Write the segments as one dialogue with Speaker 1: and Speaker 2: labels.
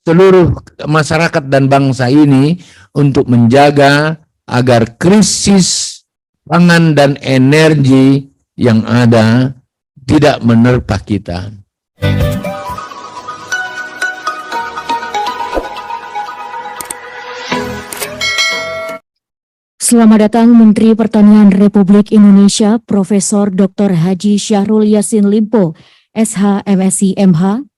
Speaker 1: seluruh masyarakat dan bangsa ini untuk menjaga agar krisis pangan dan energi yang ada tidak menerpa kita.
Speaker 2: Selamat datang Menteri Pertanian Republik Indonesia Profesor Dr. Haji Syahrul Yassin Limpo, SH MSc MH.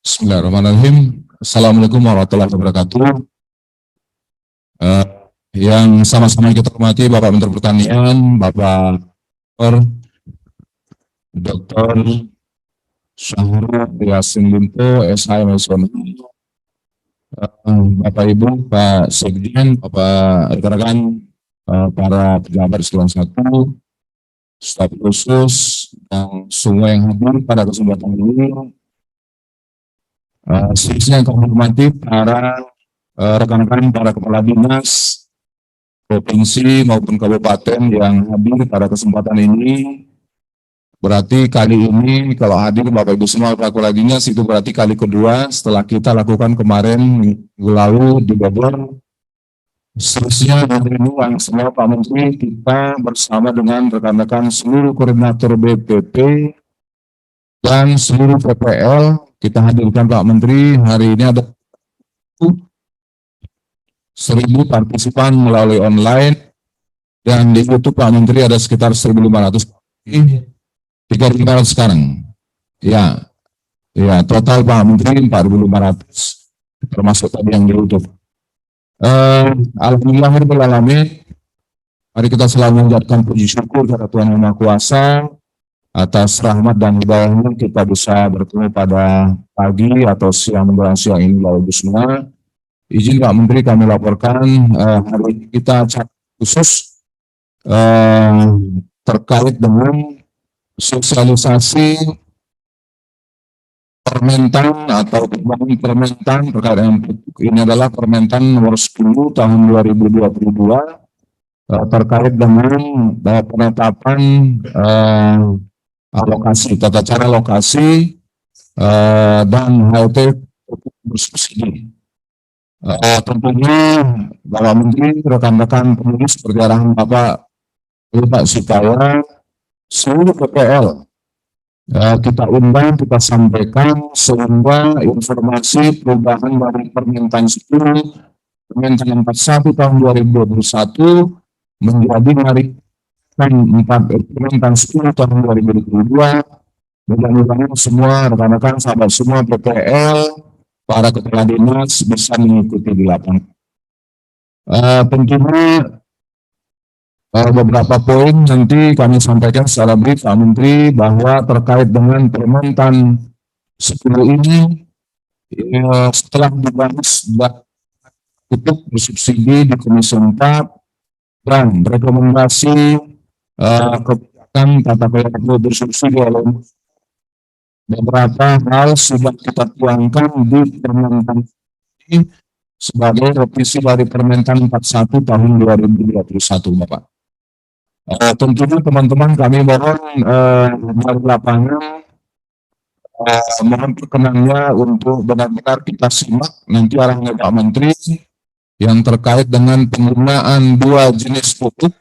Speaker 3: Bismillahirrahmanirrahim. Assalamualaikum warahmatullahi wabarakatuh. Yang sama-sama kita hormati Bapak Menteri Pertanian, Bapak Dr. Syahrul Yassin Limpo, SHMSM, Bapak Ibu, Pak Sekjen, Bapak rekan-rekan, para pejabat eselon 1, staf khusus, dan semua yang hadir pada kesempatan ini. Selanjutnya yang kami hormati para rekan-rekan, para kepala dinas provinsi maupun kabupaten yang hadir pada kesempatan ini. Berarti kali ini kalau hadir Bapak Ibu semua para kepala dinas itu berarti kali kedua setelah kita lakukan kemarin minggu lalu di Bogor. Seterusnya hari ini yang semua Pak Menteri kita bersama dengan rekan-rekan seluruh koordinator BPP dan seluruh PPL kita hadirkan Pak Menteri. Hari ini ada 1.000 partisipan melalui online dan di YouTube Pak Menteri ada sekitar 1.500 3.500 sekarang ya total Pak Menteri 4.500 termasuk tadi yang di YouTube. Alhamdulillahirabbil alamin, mari kita selalu mengucapkan puji syukur kepada Tuhan Yang Maha Kuasa atas rahmat dan hidayahnya kita bisa bertemu pada pagi atau siang menjelang siang ini Bapak Ibu semua. Izin Pak Menteri kami laporkan hari ini kita khusus terkait dengan sosialisasi Permentan atau Permentan terkait dengan ini adalah Permentan nomor 10 tahun 2022 terkait dengan penetapan alokasi, tata cara alokasi dan HLT bersubsidi. Tentunya Bapak Menteri, rekan-rekan penulis seperti arahan Bapak supaya seluruh PPL kita undang, kita sampaikan sehingga informasi perubahan dari Permentan 10, Permentan 41 tahun 2021 menjadi hari Permentan 10 tahun 2022. Mudah-mudahan semua rekan-rekan sahabat semua PPL, para kepala dinas bisa mengikuti di lapangan. Tentunya beberapa poin nanti kami sampaikan secara brief Pak Menteri bahwa terkait dengan Permentan 10 ini setelah dibahas untuk bersubsidi di Komisi 4 dan rekomendasi kebijakan tata kelola bersubsidi oleh beberapa hal sudah kita tuangkan di Permentan ini sebagai revisi dari Permentan 41 tahun 2021 Bapak. Tentunya teman-teman kami mohon dari lapangan mohon perkenannya untuk benar-benar kita simak nanti arahan Pak Menteri yang terkait dengan penggunaan dua jenis pupuk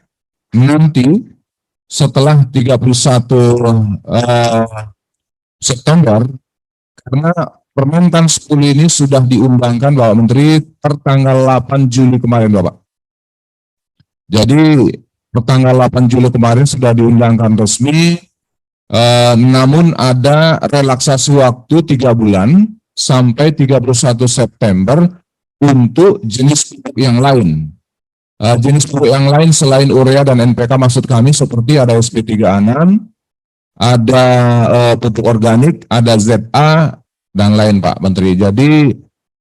Speaker 3: nanti setelah 31 September, karena Permentan 10 ini sudah diundangkan Bapak Menteri tertanggal 8 Juli kemarin Bapak. Jadi pertanggal 8 Juli kemarin sudah diundangkan resmi, namun ada relaksasi waktu 3 bulan sampai 31 September untuk jenis pupuk yang lain. Jenis pupuk yang lain selain urea dan NPK maksud kami seperti ada SP3A6, ada pupuk organik, ada ZA, dan lain Pak Menteri. Jadi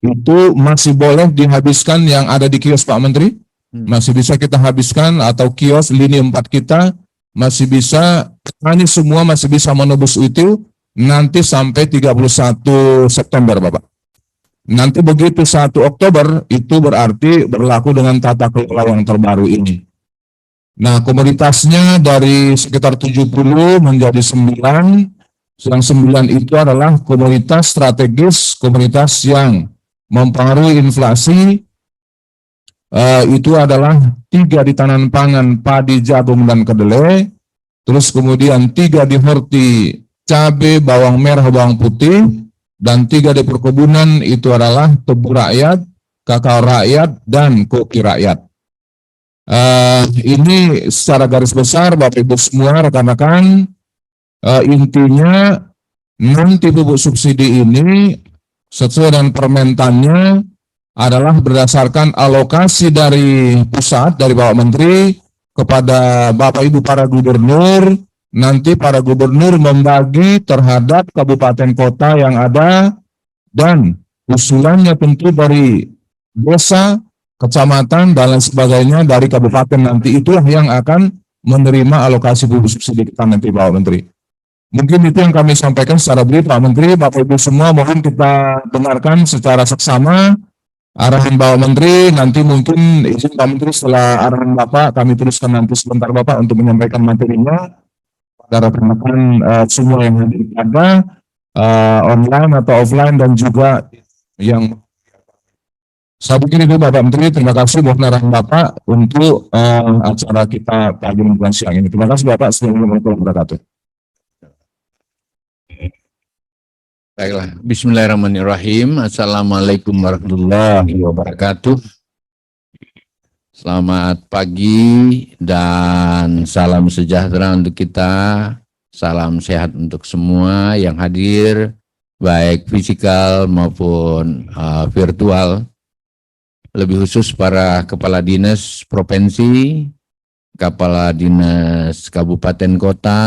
Speaker 3: itu masih boleh dihabiskan yang ada di kios Pak Menteri? Masih bisa kita habiskan atau kios lini 4 kita masih bisa, ini semua masih bisa menebus itu nanti sampai 31 September, Bapak. Nanti begitu 1 Oktober, itu berarti berlaku dengan tata kelola yang terbaru ini. Nah, komoditasnya dari sekitar 70 menjadi 9, yang 9 itu adalah komoditas strategis, komoditas yang mempengaruhi inflasi. Itu adalah 3 di tanan pangan, padi, jagung, dan kedelai. Terus kemudian 3 di horti, cabai, bawang merah, bawang putih. Dan 3 di perkebunan itu adalah tebu rakyat, kakao rakyat, dan kopi rakyat. Ini secara garis besar, Bapak Ibu semua, rekan-rekan, intinya nanti pupuk subsidi ini sesuai dengan permentannya adalah berdasarkan alokasi dari pusat, dari Bapak Menteri kepada Bapak Ibu para gubernur. Nanti para gubernur membagi terhadap kabupaten kota yang ada, dan usulannya tentu dari desa, kecamatan, dan lain sebagainya dari kabupaten. Nanti itulah yang akan menerima alokasi pupuk subsidi kita nanti, Bapak Menteri. Mungkin itu yang kami sampaikan secara brief, Pak Menteri. Bapak Ibu semua, mohon kita dengarkan secara seksama arahan Bapak Menteri. Nanti mungkin izin Pak Menteri, setelah arahan Bapak kami teruskan nanti sebentar Bapak untuk menyampaikan materinya pada rekan-rekan semua yang hadir pada online atau offline, dan juga yang saya pikir itu Bapak Menteri. Terima kasih mohon arahan Bapak untuk acara kita pagi menjelang siang ini. Terima kasih Bapak. Assalamualaikum warahmatullahi wabarakatuh.
Speaker 1: Baiklah, bismillahirrahmanirrahim. Assalamualaikum warahmatullahi wabarakatuh. Selamat pagi dan salam sejahtera untuk kita. Salam sehat untuk semua yang hadir, baik fisikal maupun virtual. Lebih khusus para kepala dinas provinsi, kepala dinas kabupaten kota,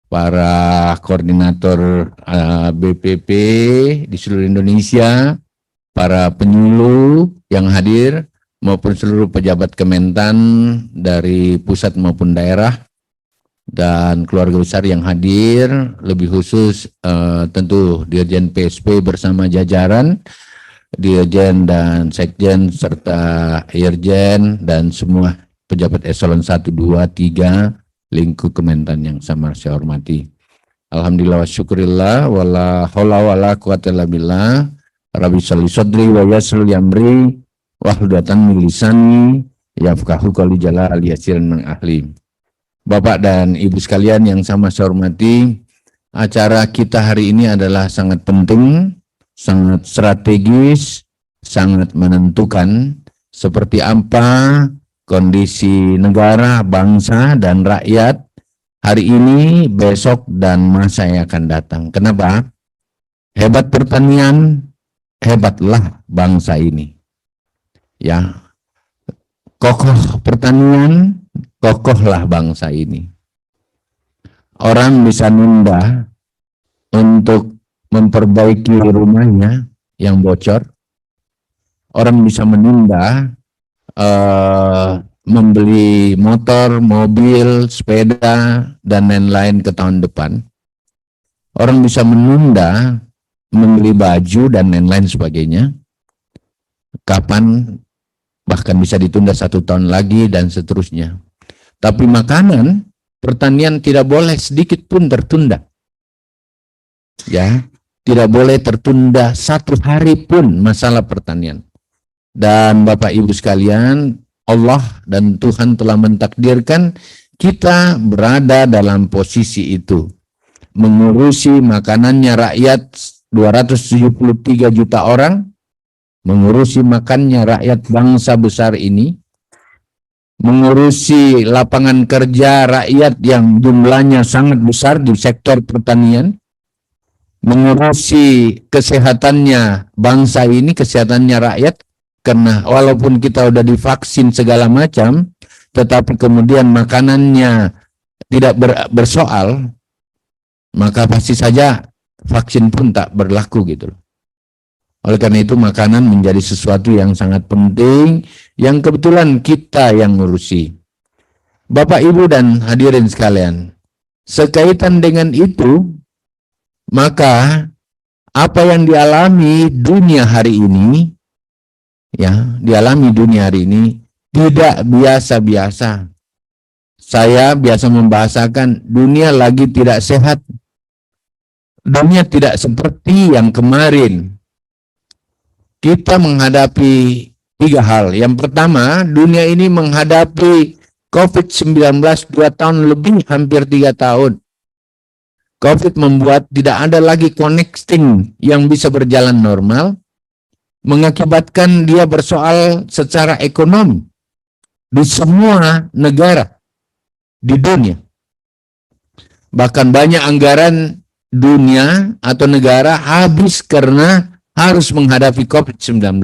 Speaker 1: para koordinator BPP di seluruh Indonesia, para penyuluh yang hadir, maupun seluruh pejabat Kementan dari pusat maupun daerah, dan keluarga besar yang hadir, lebih khusus tentu Dirjen PSP bersama jajaran, Dirjen dan Sekjen, serta Irjen, dan semua pejabat eselon 1, 2, 3, lingkup Kementan yang sama saya hormati. Alhamdulillah wa syukurillah, wala haula wala quwata illa billah, rabbi sholli sadri wa yassir li amri, wahludatan min lisani yafqahu qawli jalal yasiran min ahli. Bapak dan Ibu sekalian yang sama saya hormati, acara kita hari ini adalah sangat penting, sangat strategis, sangat menentukan seperti apa kondisi negara, bangsa, dan rakyat hari ini, besok, dan masa yang akan datang. Kenapa? Hebat pertanian, hebatlah bangsa ini. Ya, kokoh pertanian, kokohlah bangsa ini. Orang bisa nunda untuk memperbaiki rumahnya yang bocor. Orang bisa menunda membeli motor, mobil, sepeda, dan lain-lain ke tahun depan. Orang bisa menunda membeli baju dan lain-lain sebagainya. Kapan? Bahkan bisa ditunda 1 tahun lagi dan seterusnya. Tapi makanan, pertanian tidak boleh sedikit pun tertunda. Ya, tidak boleh tertunda 1 hari pun masalah pertanian. Dan Bapak Ibu sekalian, Allah dan Tuhan telah mentakdirkan kita berada dalam posisi itu. Mengurusi makanannya rakyat 273 juta orang, mengurusi makannya rakyat bangsa besar ini, mengurusi lapangan kerja rakyat yang jumlahnya sangat besar di sektor pertanian, mengurusi kesehatannya bangsa ini, kesehatannya rakyat, karena walaupun kita udah divaksin segala macam, tetapi kemudian makanannya tidak bersoal, maka pasti saja vaksin pun tak berlaku gitu. Oleh karena itu makanan menjadi sesuatu yang sangat penting, yang kebetulan kita yang ngurusi. Bapak, Ibu, dan hadirin sekalian, sekaitan dengan itu, Maka apa yang dialami dunia hari ini, ya, dialami dunia hari ini tidak biasa-biasa. Saya biasa membahasakan dunia lagi tidak sehat. Dunia tidak seperti yang kemarin. Kita menghadapi 3 hal. Yang pertama, dunia ini menghadapi COVID-19 2 tahun lebih, hampir 3 tahun. COVID membuat tidak ada lagi connecting yang bisa berjalan normal, mengakibatkan dia bersoal secara ekonomi di semua negara di dunia. Bahkan banyak anggaran dunia atau negara habis karena harus menghadapi COVID-19.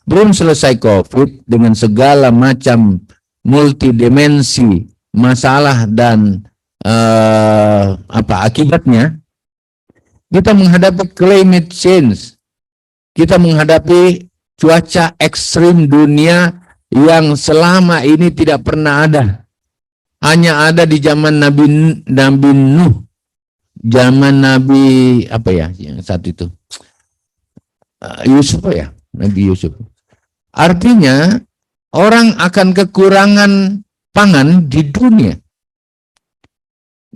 Speaker 1: Belum selesai COVID dengan segala macam multidimensi masalah dan akibatnya, kita menghadapi climate change, kita menghadapi cuaca ekstrim dunia yang selama ini tidak pernah ada, hanya ada di zaman Nabi Nuh, zaman Nabi apa ya yang saat itu Yusuf ya, Nabi Yusuf. Artinya orang akan kekurangan pangan di dunia.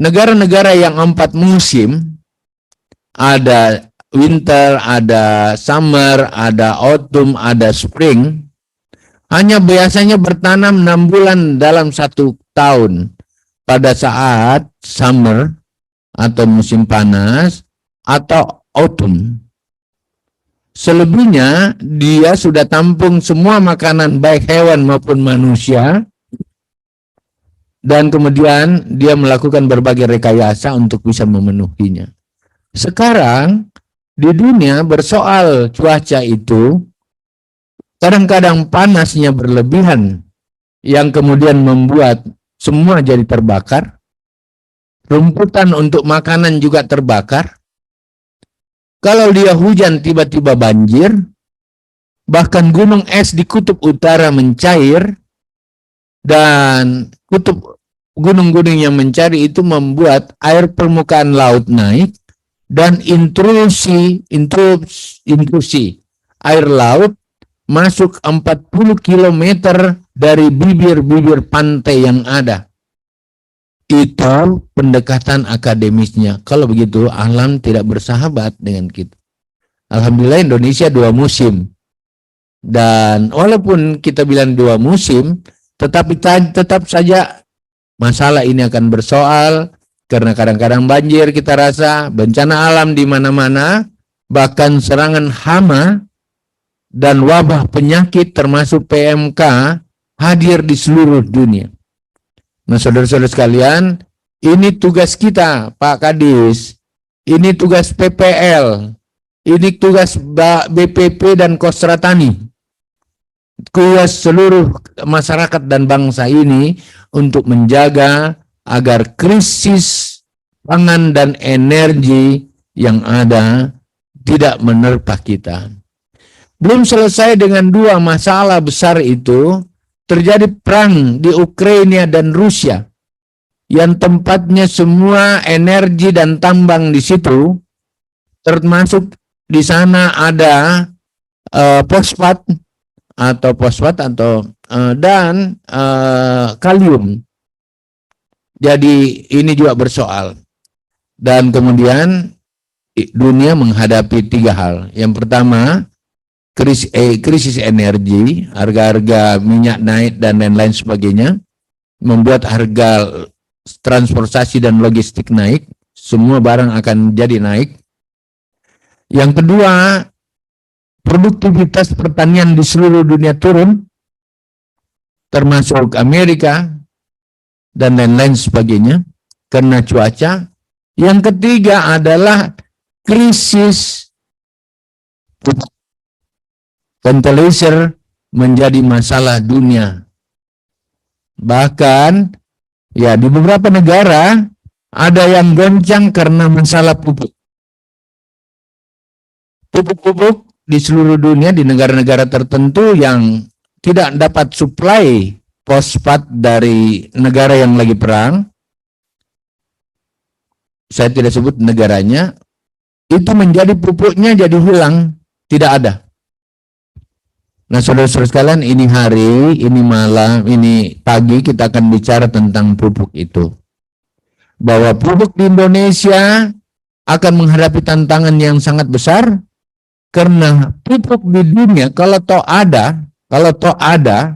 Speaker 1: Negara-negara yang 4 musim, ada winter, ada summer, ada autumn, ada spring, hanya biasanya bertanam 6 bulan dalam 1 tahun pada saat summer atau musim panas atau autumn. Selebihnya dia sudah tampung semua makanan baik hewan maupun manusia, dan kemudian dia melakukan berbagai rekayasa untuk bisa memenuhinya. Sekarang di dunia bersoal cuaca itu, kadang-kadang panasnya berlebihan yang kemudian membuat semua jadi terbakar. Rumputan untuk makanan juga terbakar. Kalau dia hujan tiba-tiba banjir, bahkan gunung es di kutub utara mencair, dan gunung-gunung yang mencari itu membuat air permukaan laut naik, dan intrusi air laut masuk 40 km dari bibir-bibir pantai yang ada. Itu pendekatan akademisnya. Kalau begitu alam tidak bersahabat dengan kita. Alhamdulillah Indonesia 2 musim. Dan walaupun kita bilang 2 musim, tetapi tetap saja masalah ini akan bersoal, karena kadang-kadang banjir kita rasa, bencana alam di mana-mana, bahkan serangan hama dan wabah penyakit termasuk PMK hadir di seluruh dunia. Nah, saudara-saudara sekalian, ini tugas kita, Pak Kadis, ini tugas PPL, ini tugas BPP dan Kostra Tani, tugas seluruh masyarakat dan bangsa ini untuk menjaga agar krisis pangan dan energi yang ada tidak menerpa kita. Belum selesai dengan 2 masalah besar itu, terjadi perang di Ukraina dan Rusia, yang tempatnya semua energi dan tambang di situ, termasuk di sana ada fosfat dan kalium. Jadi ini juga bersoal. Dan kemudian dunia menghadapi 3 hal. Yang pertama, krisis energi, harga-harga minyak naik dan lain-lain sebagainya, membuat harga transportasi dan logistik naik, semua barang akan jadi naik. Yang kedua, produktivitas pertanian di seluruh dunia turun, termasuk Amerika dan lain-lain sebagainya, karena cuaca. Yang ketiga adalah krisis fertilizer menjadi masalah dunia. Bahkan ya di beberapa negara ada yang goncang karena masalah pupuk. Pupuk-pupuk di seluruh dunia, di negara-negara tertentu yang tidak dapat suplai fosfat dari negara yang lagi perang, saya tidak sebut negaranya, itu menjadi pupuknya jadi hilang, tidak ada. Nah, saudara-saudara sekalian, ini hari, ini malam, ini pagi kita akan bicara tentang pupuk itu. Bahwa pupuk di Indonesia akan menghadapi tantangan yang sangat besar, karena pupuk di dunia kalau toh ada,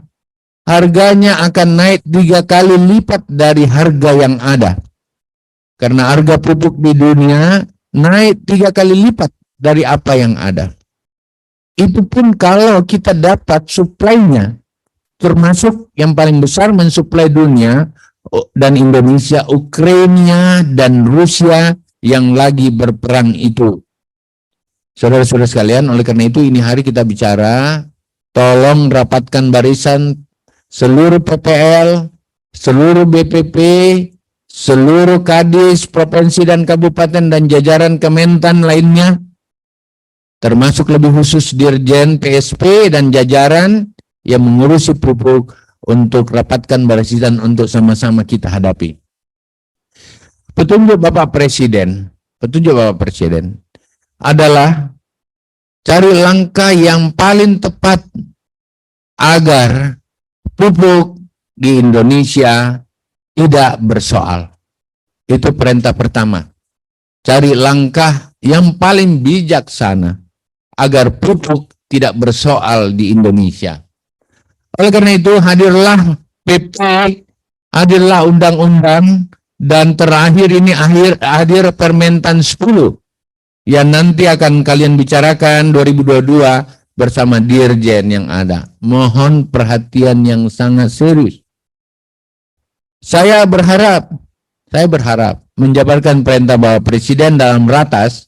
Speaker 1: harganya akan naik 3 kali lipat dari harga yang ada. Karena harga pupuk di dunia naik 3 kali lipat dari apa yang ada. Itu pun kalau kita dapat suplainya, termasuk yang paling besar mensuplai dunia dan Indonesia, Ukraina dan Rusia yang lagi berperang itu. Saudara-saudara sekalian, oleh karena itu ini hari kita bicara, tolong rapatkan barisan seluruh PPL, seluruh BPP, seluruh Kadis, provinsi dan kabupaten dan jajaran Kementan lainnya, termasuk lebih khusus Dirjen PSP dan jajaran yang mengurusi pupuk, untuk rapatkan barisan untuk sama-sama kita hadapi. Petunjuk Bapak Presiden adalah cari langkah yang paling tepat agar pupuk di Indonesia tidak bersoal. Itu perintah pertama. Cari langkah yang paling bijaksana agar pupuk tidak bersoal di Indonesia. Oleh karena itu hadirlah PP, hadirlah undang-undang, dan terakhir ini hadir Permentan 10 yang nanti akan kalian bicarakan 2022 bersama Dirjen yang ada. Mohon perhatian yang sangat serius. Saya berharap menjabarkan perintah Bapak Presiden dalam ratas,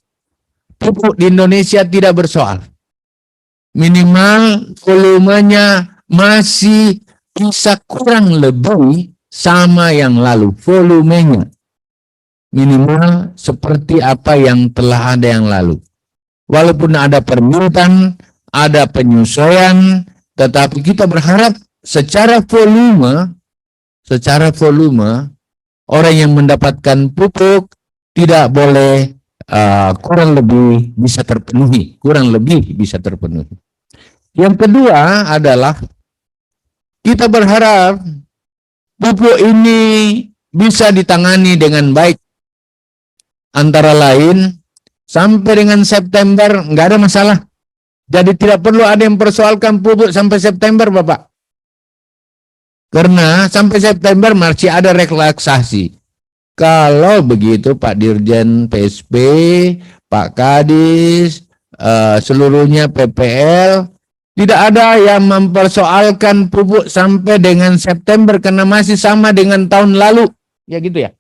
Speaker 1: pupuk di Indonesia tidak bersoal. Minimal volumenya masih bisa kurang lebih sama yang lalu, volumenya. Minimal seperti apa yang telah ada yang lalu. Walaupun ada permintaan, ada penyesuaian, tetapi kita berharap secara volume, orang yang mendapatkan pupuk tidak boleh kurang lebih bisa terpenuhi. Yang kedua adalah kita berharap pupuk ini bisa ditangani dengan baik. Antara lain, sampai dengan September nggak ada masalah. Jadi tidak perlu ada yang persoalkan pupuk sampai September, Bapak. Karena sampai September masih ada relaksasi. Kalau begitu Pak Dirjen PSP, Pak Kadis, seluruhnya PPL, tidak ada yang mempersoalkan pupuk sampai dengan September karena masih sama dengan tahun lalu. Ya gitu ya.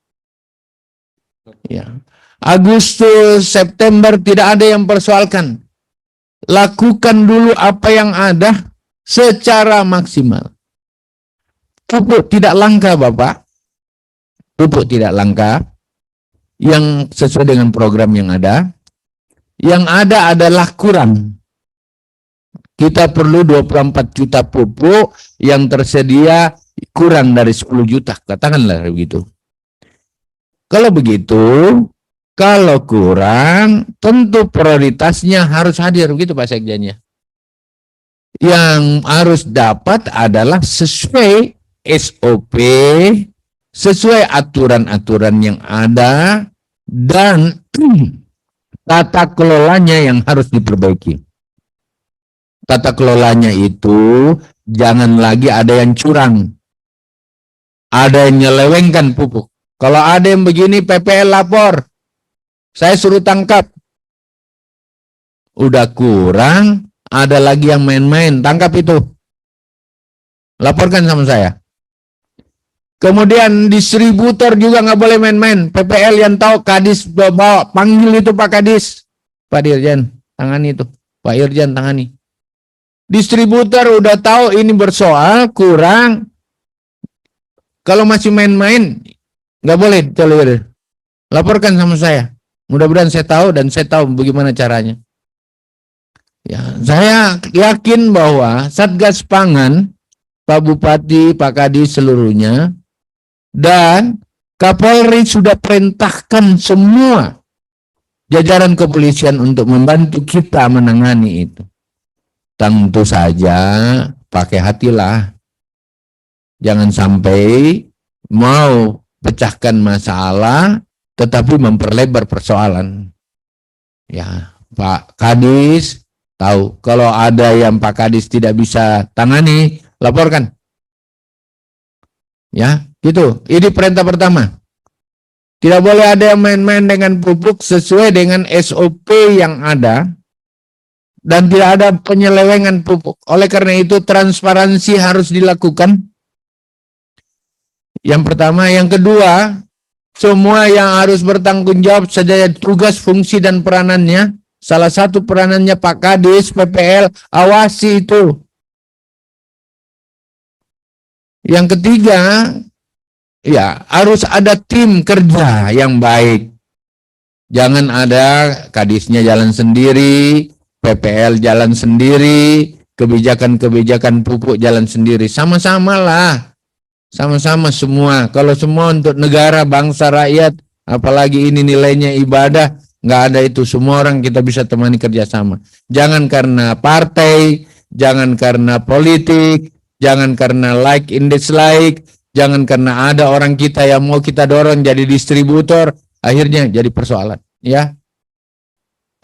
Speaker 1: Ya. Agustus, September tidak ada yang persoalkan. Lakukan dulu apa yang ada secara maksimal. Pupuk tidak langka, Bapak. Pupuk tidak langka yang sesuai dengan program yang ada. Yang ada adalah kurang. Kita perlu 24 juta pupuk, yang tersedia kurang dari 10 juta. Katakanlah begitu. Kalau begitu, kalau kurang, tentu prioritasnya harus hadir. Begitu Pak Sekjennya. Yang harus dapat adalah sesuai SOP, sesuai aturan-aturan yang ada, dan tata kelolanya yang harus diperbaiki. Tata kelolanya itu jangan lagi ada yang curang, ada yang nyelewengkan pupuk. Kalau ada yang begini, PPL lapor, saya suruh tangkap. Udah kurang, ada lagi yang main-main, tangkap itu, laporkan sama saya. Kemudian distributor juga nggak boleh main-main. PPL yang tahu, Kadis bawa, panggil itu Pak Kadis, Pak Dirjen tangani itu, Pak Irjen tangani. Distributor udah tahu ini bersoal, kurang. Kalau masih main-main, nggak boleh, laporkan sama saya. Mudah-mudahan saya tahu dan saya tahu bagaimana caranya. Ya, saya yakin bahwa Satgas Pangan, Pak Bupati, Pak Kadis seluruhnya, dan Kapolri sudah perintahkan semua jajaran kepolisian untuk membantu kita menangani itu. Tentu saja pakai hatilah. Jangan sampai mau pecahkan masalah tetapi memperlebar persoalan. Ya, Pak Kadis tahu kalau ada yang Pak Kadis tidak bisa tangani, laporkan. Ya, gitu. Ini perintah pertama. Tidak boleh ada yang main-main dengan pupuk sesuai dengan SOP yang ada dan tidak ada penyelewengan pupuk. Oleh karena itu transparansi harus dilakukan. Yang pertama, yang kedua, semua yang harus bertanggung jawab saja tugas, fungsi dan peranannya. Salah satu peranannya Pak Kadis, PPL, awasi itu. Yang ketiga, ya harus ada tim kerja yang baik. Jangan ada Kadisnya jalan sendiri, PPL jalan sendiri, kebijakan-kebijakan pupuk jalan sendiri. Sama-sama lah. Sama-sama semua. Kalau semua untuk negara, bangsa, rakyat, apalagi ini nilainya ibadah, nggak ada itu. Semua orang kita bisa temani kerjasama. Jangan karena partai, jangan karena politik, jangan karena like and dislike, jangan karena ada orang kita yang mau kita dorong jadi distributor, akhirnya jadi persoalan. Ya,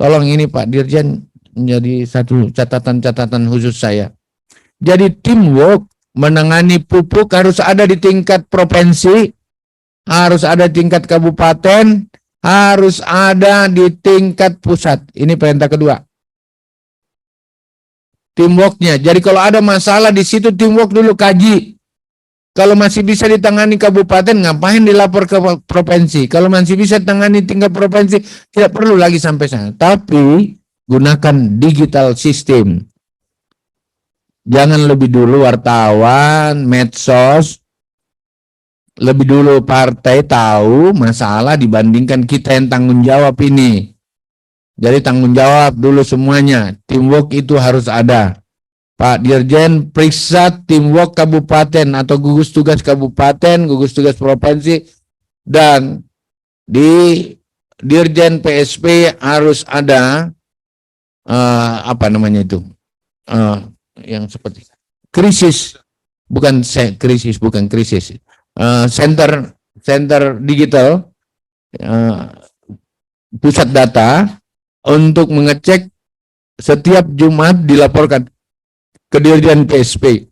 Speaker 1: tolong ini Pak Dirjen menjadi satu catatan-catatan khusus saya. Jadi teamwork menangani pupuk harus ada di tingkat provinsi, harus ada di tingkat kabupaten, harus ada di tingkat pusat. Ini perintah kedua. Teamworknya. Jadi kalau ada masalah di situ teamwork dulu kaji. Kalau masih bisa ditangani kabupaten, ngapain dilapor ke provinsi? Kalau masih bisa tangani tingkat provinsi, tidak perlu lagi sampai sana. Tapi gunakan digital system. Jangan lebih dulu wartawan, medsos, lebih dulu partai tahu masalah dibandingkan kita yang tanggung jawab ini. Jadi tanggung jawab dulu semuanya. Teamwork itu harus ada. Pak Dirjen periksa teamwork kabupaten atau gugus tugas kabupaten, gugus tugas provinsi, dan di Dirjen PSP harus ada apa namanya itu? Yang seperti krisis, bukan krisis. Center digital, pusat data untuk mengecek setiap Jumat dilaporkan ke Dirjen PSP.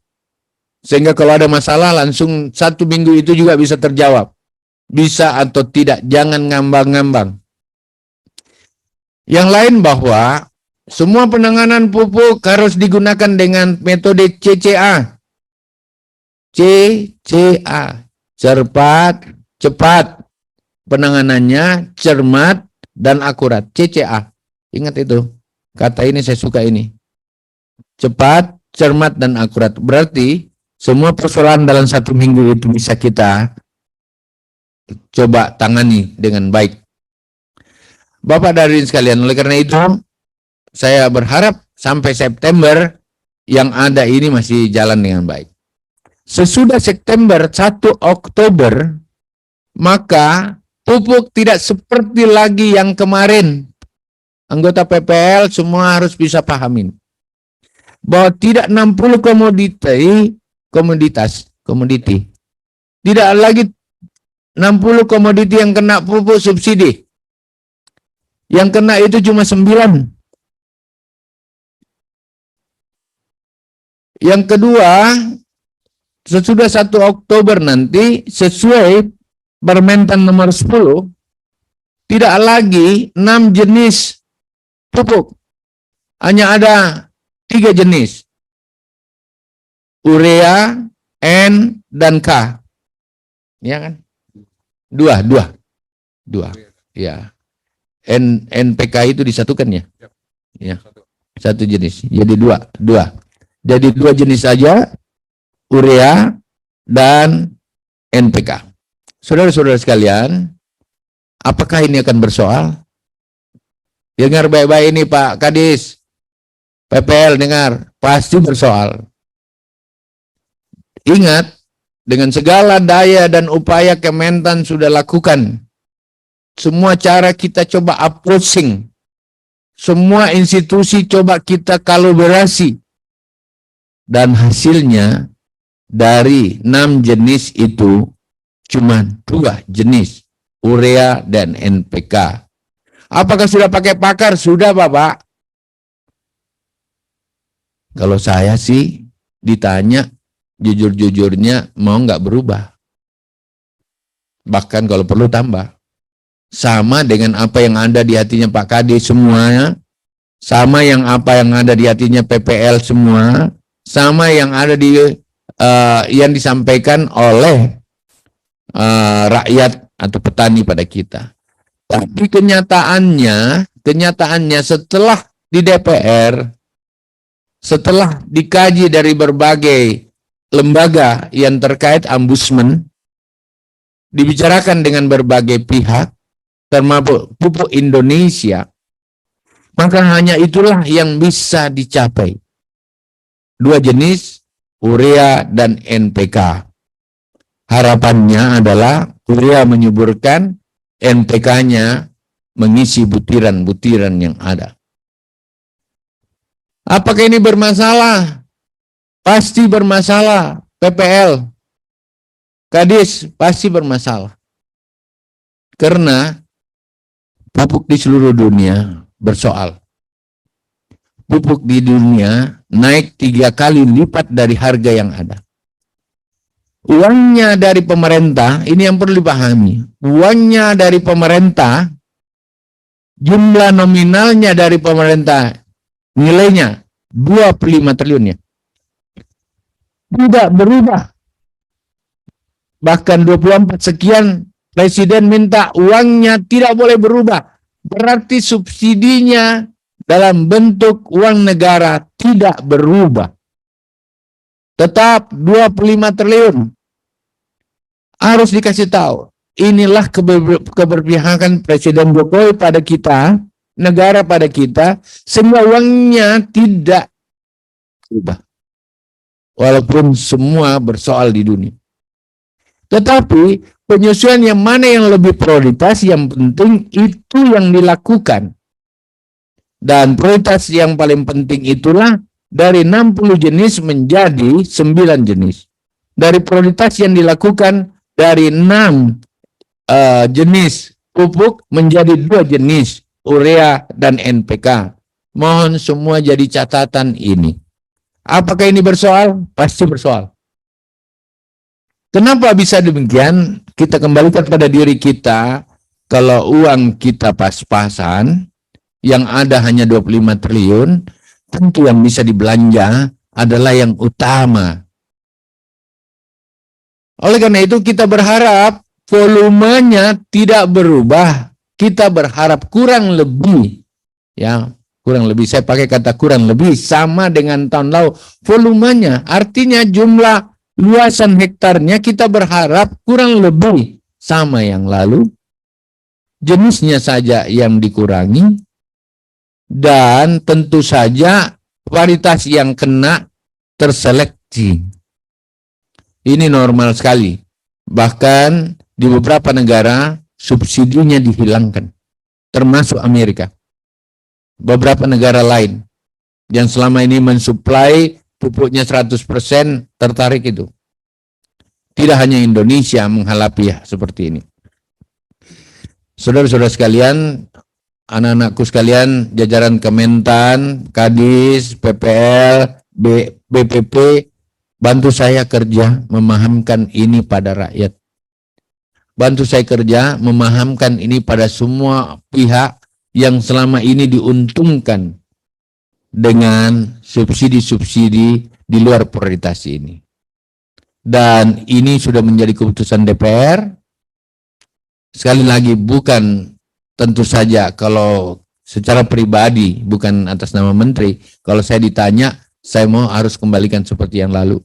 Speaker 1: Sehingga kalau ada masalah langsung 1 minggu itu juga bisa terjawab. Bisa atau tidak, jangan ngambang-ngambang. Yang lain bahwa semua penanganan pupuk harus digunakan dengan metode CCA. CCA, cepat, penanganannya cermat dan akurat. CCA. Ingat itu. Kata ini saya suka ini. Cepat, cermat, dan akurat. Berarti semua persoalan dalam 1 minggu itu bisa kita coba tangani dengan baik. Bapak dan hadirin sekalian, oleh karena itu saya berharap sampai September yang ada ini masih jalan dengan baik. Sesudah September 1 Oktober, maka pupuk tidak seperti lagi yang kemarin. Anggota PPL semua harus bisa pahamin bahwa tidak 60 komoditi. Tidak lagi 60 komoditi yang kena pupuk subsidi. Yang kena itu cuma 9. Yang kedua, sesudah 1 Oktober nanti, sesuai Permentan nomor 10, tidak lagi 6 jenis pupuk. Hanya ada 3 jenis. Urea, N, dan K. Ya kan? Dua. Ya. NPK itu disatukan ya? Ya. 1 jenis. Jadi dua. Jadi 2 jenis saja, urea dan NPK. Saudara-saudara sekalian, apakah ini akan bersoal? Dengar baik-baik ini Pak Kadis, PPL dengar, pasti bersoal. Ingat, dengan segala daya dan upaya Kementan sudah lakukan. Semua cara kita coba approaching. Semua institusi coba kita kolaborasi. Dan hasilnya dari 6 jenis itu cuma 2 jenis, urea dan NPK. Apakah sudah pakai pakar? Sudah, Bapak. Kalau saya sih ditanya jujur-jujurnya mau nggak berubah. Bahkan kalau perlu tambah. Sama dengan apa yang ada di hatinya Pak Kadis semuanya, sama yang apa yang ada di hatinya PPL semua, sama yang ada di yang disampaikan oleh rakyat atau petani pada kita. Tapi kenyataannya setelah di DPR, setelah dikaji dari berbagai lembaga yang terkait ombudsman, dibicarakan dengan berbagai pihak, termasuk pupuk Indonesia, maka hanya itulah yang bisa dicapai. 2 jenis, urea dan NPK. Harapannya adalah urea menyuburkan, NPK-nya mengisi butiran-butiran yang ada. Apakah ini bermasalah? Pasti bermasalah. PPL, Kadis pasti bermasalah. Karena pupuk di seluruh dunia bersoal. Pupuk di dunia naik 3 kali lipat dari harga yang ada. Uangnya dari pemerintah, ini yang perlu dipahami. Uangnya dari pemerintah, jumlah nominalnya dari pemerintah, nilainya 25 triliun ya. Tidak berubah. Bahkan 24 sekian, Presiden minta uangnya tidak boleh berubah. Berarti subsidinya dalam bentuk uang negara tidak berubah. Tetap 25 triliun. Harus dikasih tahu. Inilah keberpihakan Presiden Jokowi pada kita, negara pada kita, sehingga uangnya tidak berubah. Walaupun semua bersoal di dunia. Tetapi penyesuaian yang mana yang lebih prioritas, yang penting itu yang dilakukan. Dan prioritas yang paling penting itulah dari 60 jenis menjadi 9 jenis. Dari prioritas yang dilakukan dari 6 jenis pupuk menjadi 2 jenis, urea dan NPK. Mohon semua jadi catatan ini. Apakah ini bersoal? Pasti bersoal. Kenapa bisa demikian? Kita kembalikan pada diri kita. Kalau uang kita pas-pasan, yang ada hanya 25 triliun, tentu yang bisa dibelanja adalah yang utama. Oleh karena itu kita berharap volumenya tidak berubah. Kita berharap kurang lebih, ya kurang lebih, saya pakai kata kurang lebih, sama dengan tahun lalu. Volumenya, artinya jumlah luasan hektarnya kita berharap kurang lebih sama yang lalu. Jenisnya saja yang dikurangi. Dan tentu saja varietas yang kena terseleksi. Ini normal sekali. Bahkan di beberapa negara subsidinya dihilangkan. Termasuk Amerika. Beberapa negara lain yang selama ini mensuplai pupuknya 100% tertarik itu. Tidak hanya Indonesia menghadapi seperti ini. Saudara-saudara sekalian, anak-anakku sekalian, jajaran Kementan, Kadis, PPL, BPP, bantu saya kerja memahamkan ini pada rakyat. Bantu saya kerja memahamkan ini pada semua pihak yang selama ini diuntungkan dengan subsidi-subsidi di luar prioritas ini. Dan ini sudah menjadi keputusan DPR. Sekali lagi bukan tentu saja kalau secara pribadi, bukan atas nama menteri. Kalau saya ditanya, saya mau harus kembalikan seperti yang lalu.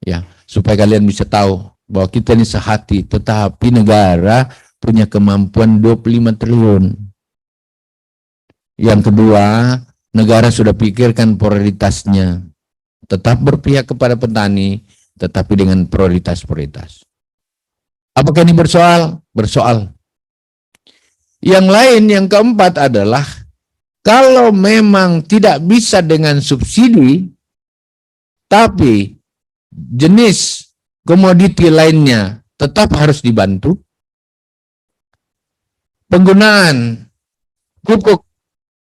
Speaker 1: Ya, supaya kalian bisa tahu bahwa kita ini sehati, tetapi negara punya kemampuan 25 triliun. Yang kedua, negara sudah pikirkan prioritasnya. Tetap berpihak kepada petani, tetapi dengan prioritas-prioritas. Apakah ini bersoal? Bersoal. Yang lain, yang keempat adalah kalau memang tidak bisa dengan subsidi, tapi jenis komoditi lainnya tetap harus dibantu, penggunaan pupuk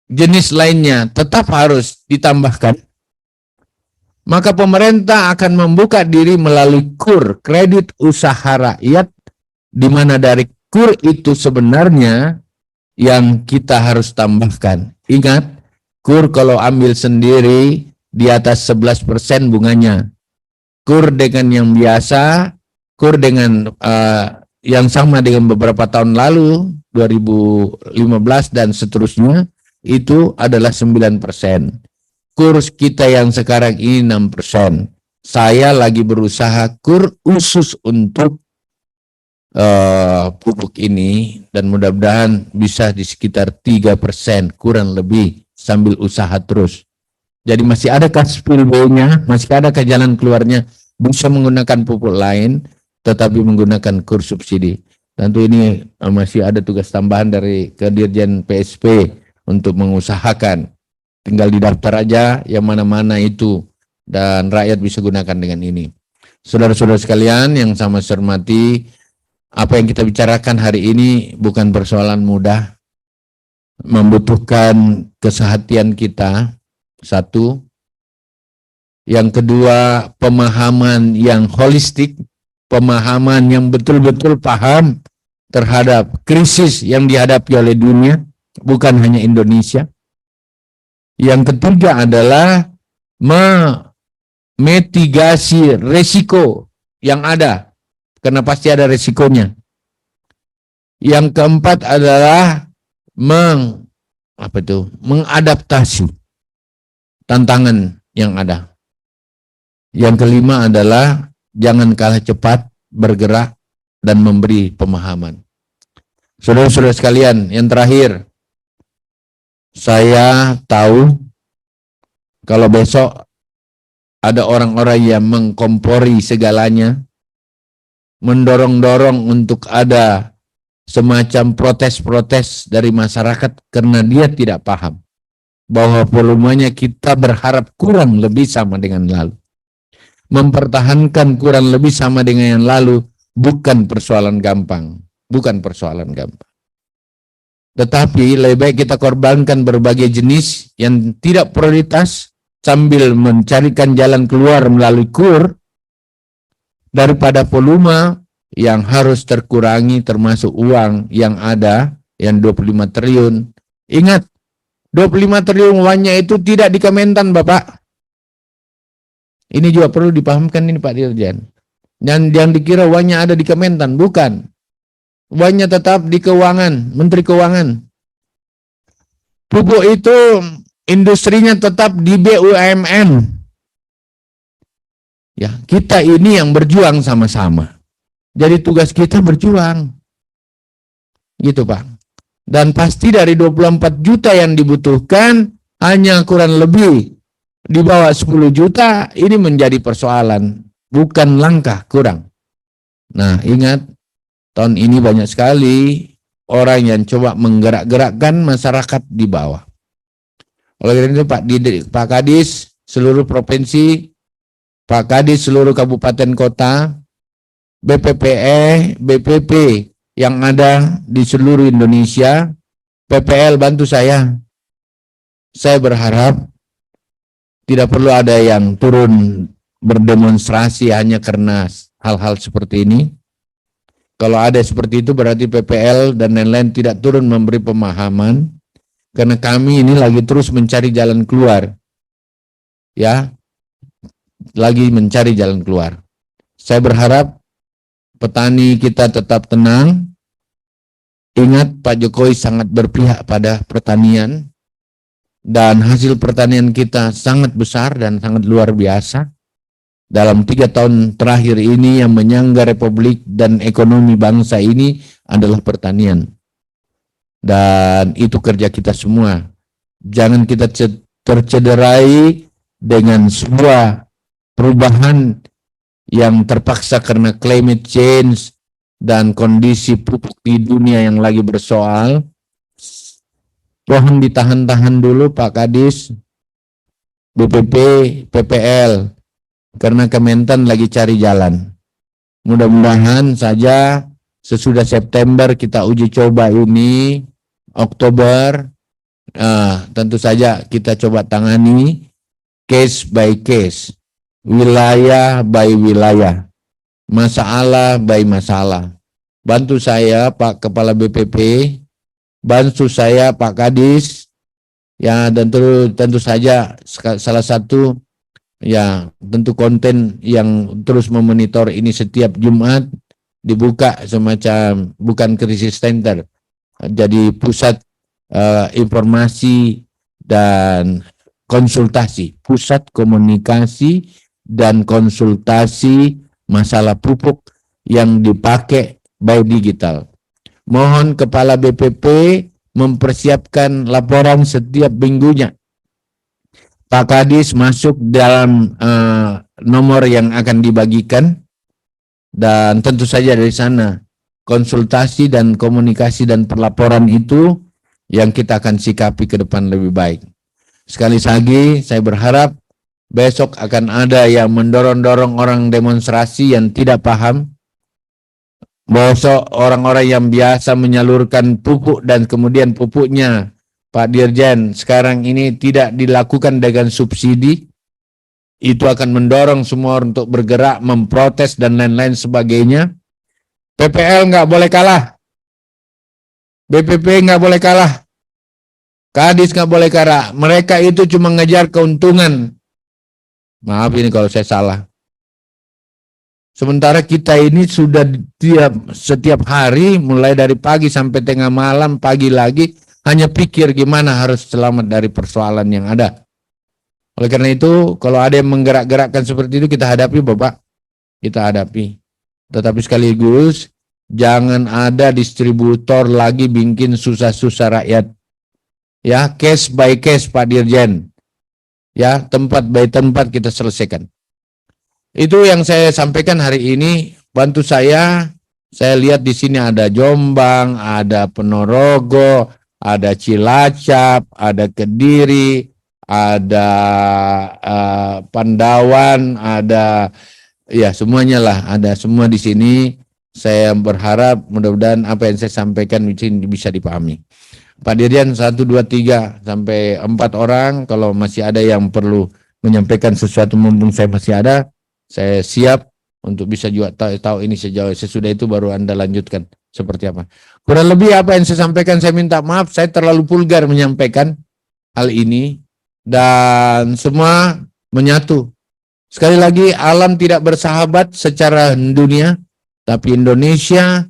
Speaker 1: jenis lainnya tetap harus ditambahkan, maka pemerintah akan membuka diri melalui KUR, kredit usaha rakyat, di mana dari KUR itu sebenarnya yang kita harus tambahkan. Ingat, KUR kalau ambil sendiri di atas 11% bunganya. KUR dengan yang biasa, KUR dengan yang sama dengan beberapa tahun lalu, 2015 dan seterusnya, itu adalah 9%. Kurs kita yang sekarang ini 6%. Saya lagi berusaha KUR khusus untuk pupuk ini, dan mudah-mudahan bisa di sekitar 3%, kurang lebih, sambil usaha terus. Jadi masih ada spillway-nya, masih ada ke jalan keluarnya, bisa menggunakan pupuk lain, tetapi menggunakan KUR subsidi. Tentu ini masih ada tugas tambahan dari Dirjen PSP untuk mengusahakan. Tinggal didaftar aja yang mana-mana itu, dan rakyat bisa gunakan dengan ini. Saudara-saudara sekalian yang sama saya hormati, apa yang kita bicarakan hari ini bukan persoalan mudah, membutuhkan kesehatian kita, satu. Yang kedua, pemahaman yang holistik, pemahaman yang betul-betul paham terhadap krisis yang dihadapi oleh dunia, bukan hanya Indonesia. Yang ketiga adalah memitigasi resiko yang ada, karena pasti ada resikonya. Yang keempat adalah mengadaptasi tantangan yang ada. Yang kelima adalah jangan kalah cepat, bergerak, dan memberi pemahaman. Saudara-saudara sekalian, yang terakhir, saya tahu kalau besok ada orang-orang yang mengkompori segalanya, mendorong-dorong untuk ada semacam protes-protes dari masyarakat karena dia tidak paham bahwa volumenya kita berharap kurang lebih sama dengan lalu. Mempertahankan kurang lebih sama dengan yang lalu bukan persoalan gampang, bukan persoalan gampang. Tetapi lebih baik kita korbankan berbagai jenis yang tidak prioritas sambil mencarikan jalan keluar melalui KUR daripada volume yang harus terkurangi, termasuk uang yang ada yang 25 triliun. Ingat, 25 triliun uangnya itu tidak di Kementan, Bapak. Ini juga perlu dipahamkan ini Pak Dirjen. Dan yang dikira uangnya ada di Kementan, bukan. Uangnya tetap di keuangan, Menteri Keuangan. Pupuk itu industrinya tetap di BUMN. Ya, kita ini yang berjuang sama-sama. Jadi tugas kita berjuang. Gitu, Pak. Dan pasti dari 24 juta yang dibutuhkan, hanya kurang lebih di bawah 10 juta, ini menjadi persoalan. Bukan langkah, kurang. Nah, ingat, tahun ini banyak sekali orang yang coba menggerak-gerakkan masyarakat di bawah. Oleh karena itu Pak Kadis, seluruh provinsi, Pak Kadis seluruh kabupaten kota, BPPE, BPP yang ada di seluruh Indonesia, PPL bantu saya. Saya berharap tidak perlu ada yang turun berdemonstrasi hanya karena hal-hal seperti ini. Kalau ada seperti itu berarti PPL dan lain-lain tidak turun memberi pemahaman, karena kami ini lagi terus mencari jalan keluar. Ya, lagi mencari jalan keluar. Saya berharap petani kita tetap tenang. Ingat, Pak Jokowi sangat berpihak pada pertanian, dan hasil pertanian kita sangat besar dan sangat luar biasa. Dalam 3 tahun terakhir ini yang menyangga Republik dan ekonomi bangsa ini adalah pertanian. Dan itu kerja kita semua. Jangan kita tercederai dengan sebuah perubahan yang terpaksa karena climate change dan kondisi pupuk di dunia yang lagi bersoal. Mohon ditahan-tahan dulu Pak Kadis, BPP, PPL, karena Kementan lagi cari jalan. Mudah-mudahan saja sesudah September kita uji coba ini, Oktober, tentu saja kita coba tangani case by case, wilayah by wilayah, masalah by masalah. Bantu saya Pak Kepala BPP, bantu saya Pak Kadis, ya, dan tentu saja salah satu ya tentu konten yang terus memonitor ini setiap Jumat dibuka semacam bukan krisis center, jadi pusat informasi dan konsultasi, pusat komunikasi dan konsultasi masalah pupuk yang dipakai by digital. Mohon Kepala BPP mempersiapkan laporan setiap minggunya. Pak Kadis masuk dalam nomor yang akan dibagikan, dan tentu saja dari sana konsultasi dan komunikasi dan perlaporan itu yang kita akan sikapi ke depan lebih baik. Sekali lagi saya berharap besok akan ada yang mendorong-dorong orang demonstrasi yang tidak paham. Besok orang-orang yang biasa menyalurkan pupuk dan kemudian pupuknya Pak Dirjen sekarang ini tidak dilakukan dengan subsidi, itu akan mendorong semua orang untuk bergerak, memprotes dan lain-lain sebagainya. PPL nggak boleh kalah, BPP nggak boleh kalah, Kadis nggak boleh kalah. Mereka itu cuma ngejar keuntungan. Maaf ini kalau saya salah. Sementara kita ini sudah setiap hari mulai dari pagi sampai tengah malam, pagi lagi hanya pikir gimana harus selamat dari persoalan yang ada. Oleh karena itu, kalau ada yang menggerak-gerakkan seperti itu kita hadapi Bapak, kita hadapi. Tetapi sekaligus jangan ada distributor lagi bikin susah-susah rakyat. Ya, case by case Pak Dirjen. Ya, tempat by tempat kita selesaikan. Itu yang saya sampaikan hari ini. Bantu saya lihat di sini ada Jombang, ada Ponorogo, ada Cilacap, ada Kediri, ada Pandawan, ada ya semuanya lah, ada semua di sini. Saya berharap mudah-mudahan apa yang saya sampaikan bisa dipahami. Pak Dirjen 1, 2, 3 sampai 4 orang, kalau masih ada yang perlu menyampaikan sesuatu mumpung saya masih ada, saya siap untuk bisa juga tahu ini sesudah itu baru Anda lanjutkan seperti apa. Kurang lebih apa yang saya sampaikan, saya minta maaf, saya terlalu vulgar menyampaikan hal ini dan semua menyatu. Sekali lagi, alam tidak bersahabat secara dunia, tapi Indonesia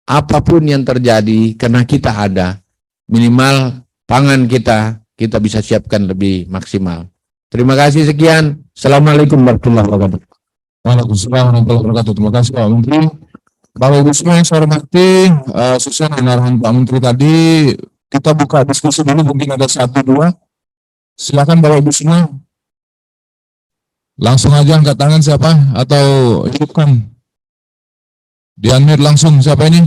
Speaker 1: apapun yang terjadi karena kita ada, minimal pangan kita bisa siapkan lebih maksimal. Terima kasih, sekian. Assalamualaikum warahmatullahi wabarakatuh.
Speaker 3: Waalaikumsalam warahmatullahi wabarakatuh. Terima kasih Pak Menteri. Bapak Ibu semua yang saya hormati, sesuai dengan arahan Pak Menteri tadi, kita buka diskusi dulu, mungkin ada 1, 2. Silakan Bapak Ibu semua. Langsung aja angkat tangan siapa atau hidupkan. Di-unmute langsung siapa ini?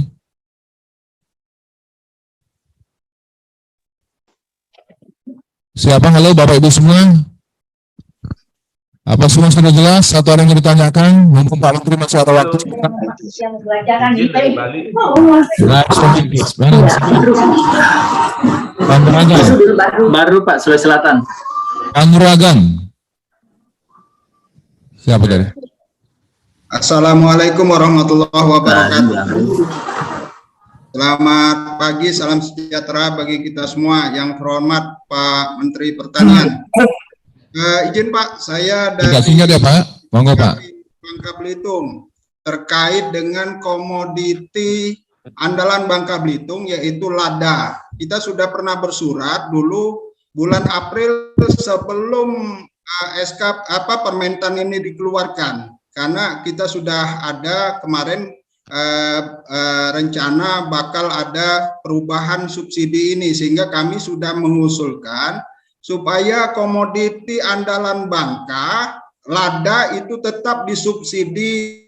Speaker 3: Siapa? Halo Bapak Ibu semua. Apa semua sudah jelas atau ada yang ditanyakan? Mumpung Pak Menteri masih ada waktu.
Speaker 4: Baru Pak, Sulawesi Selatan.
Speaker 3: Kanuragan. Siapa tadi?
Speaker 5: Assalamualaikum warahmatullahi wabarakatuh. Selamat pagi, salam sejahtera bagi kita semua. Yang terhormat Pak Menteri Pertanian. Izin Pak, saya dari
Speaker 3: ya, Pak. Monggo, Pak.
Speaker 5: Bangka Belitung terkait dengan komoditi andalan Bangka Belitung yaitu lada. Kita sudah pernah bersurat dulu bulan April sebelum SK Permentan ini dikeluarkan, karena kita sudah ada kemarin rencana bakal ada perubahan subsidi ini, sehingga kami sudah mengusulkan supaya komoditi andalan Bangka lada itu tetap disubsidi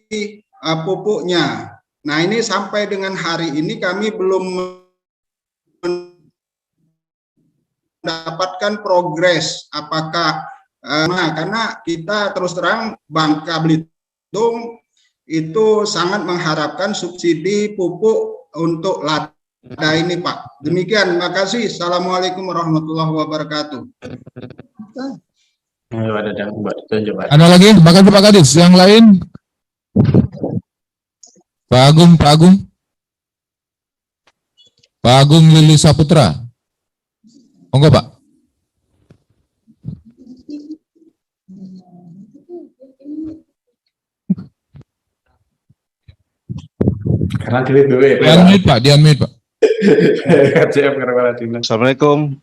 Speaker 5: pupuknya. Nah, ini sampai dengan hari ini kami belum mendapatkan progres apakah karena kita terus terang Bangka Belitung itu sangat mengharapkan subsidi pupuk untuk lada ini, Pak. Demikian, terima kasih. Assalamualaikum warahmatullahi wabarakatuh.
Speaker 3: Ada lagi? Makasih Pak Kadis. Yang lain? Pak Agung. Pak Agung Lili Saputra. Monggo Pak. Di-unmute Pak.
Speaker 6: Assalamualaikum.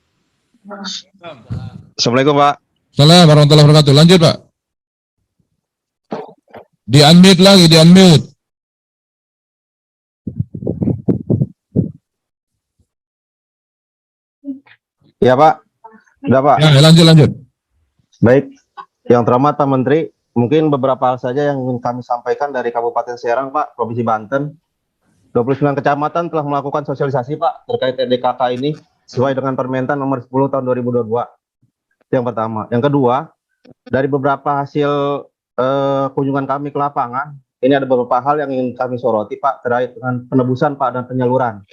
Speaker 6: Assalamualaikum Pak.
Speaker 3: Assalamualaikum warahmatullahi wabarakatuh. Lanjut Pak. Di-unmute lagi, di-unmute.
Speaker 6: Ya Pak. Sudah Pak.
Speaker 3: Ya, lanjut.
Speaker 6: Baik. Yang terhormat Pak Menteri, mungkin beberapa hal saja yang ingin kami sampaikan dari Kabupaten Serang Pak, Provinsi Banten. 29 kecamatan telah melakukan sosialisasi Pak terkait RDKK ini sesuai dengan Permentan nomor 10 tahun 2022. Yang pertama. Yang kedua, dari beberapa hasil kunjungan kami ke lapangan, ini ada beberapa hal yang ingin kami soroti Pak terkait dengan penebusan Pak dan penyaluran.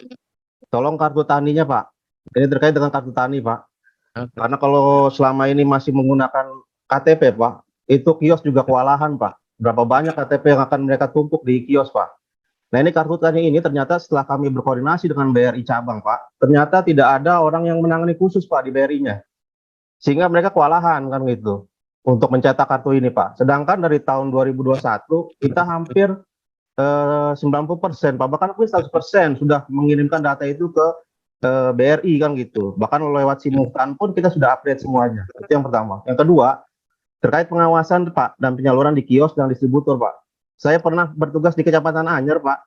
Speaker 6: Tolong kartu taninya Pak. Ini terkait dengan kartu tani Pak. Karena kalau selama ini masih menggunakan KTP Pak, itu kios juga kewalahan Pak. Berapa banyak KTP yang akan mereka tumpuk di kios Pak. Nah ini kartu tani ini ternyata setelah kami berkoordinasi dengan BRI cabang Pak, ternyata tidak ada orang yang menangani khusus Pak di BRI-nya. Sehingga mereka kewalahan kan gitu untuk mencetak kartu ini Pak. Sedangkan dari tahun 2021 kita hampir 90% Pak, bahkan mungkin 100% sudah mengirimkan data itu ke BRI kan gitu. Bahkan lewat simultan pun kita sudah update semuanya. Itu yang pertama. Yang kedua, terkait pengawasan Pak dan penyaluran di kios dan distributor Pak. Saya pernah bertugas di Kecamatan Anyer, Pak.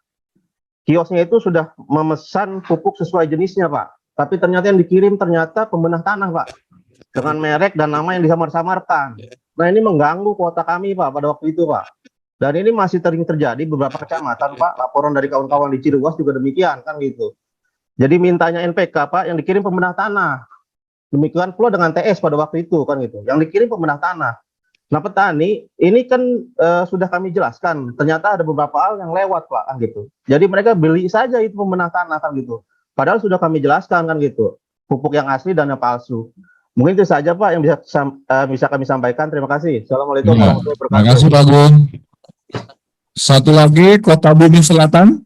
Speaker 6: Kiosnya itu sudah memesan pupuk sesuai jenisnya, Pak. Tapi ternyata yang dikirim ternyata pembenah tanah, Pak. Dengan merek dan nama yang disamar-samarkan. Nah, ini mengganggu kuota kami, Pak, pada waktu itu, Pak. Dan ini masih sering terjadi beberapa kecamatan, Pak. Laporan dari kawan-kawan di Cirewas juga demikian, kan gitu. Jadi mintanya NPK, Pak, yang dikirim pembenah tanah. Demikian pula dengan TS pada waktu itu, kan gitu. Yang dikirim pembenah tanah. Nah petani ini kan sudah kami jelaskan ternyata ada beberapa hal yang lewat Pak kan gitu. Jadi mereka beli saja itu pembenah tanah kan gitu. Padahal sudah kami jelaskan kan gitu. Pupuk yang asli dan yang palsu. Mungkin itu saja Pak yang bisa kami sampaikan. Terima kasih. Assalamualaikum warahmatullahi wabarakatuh.
Speaker 3: Terima kasih Pak Gun. Satu lagi Kota Bumi Selatan.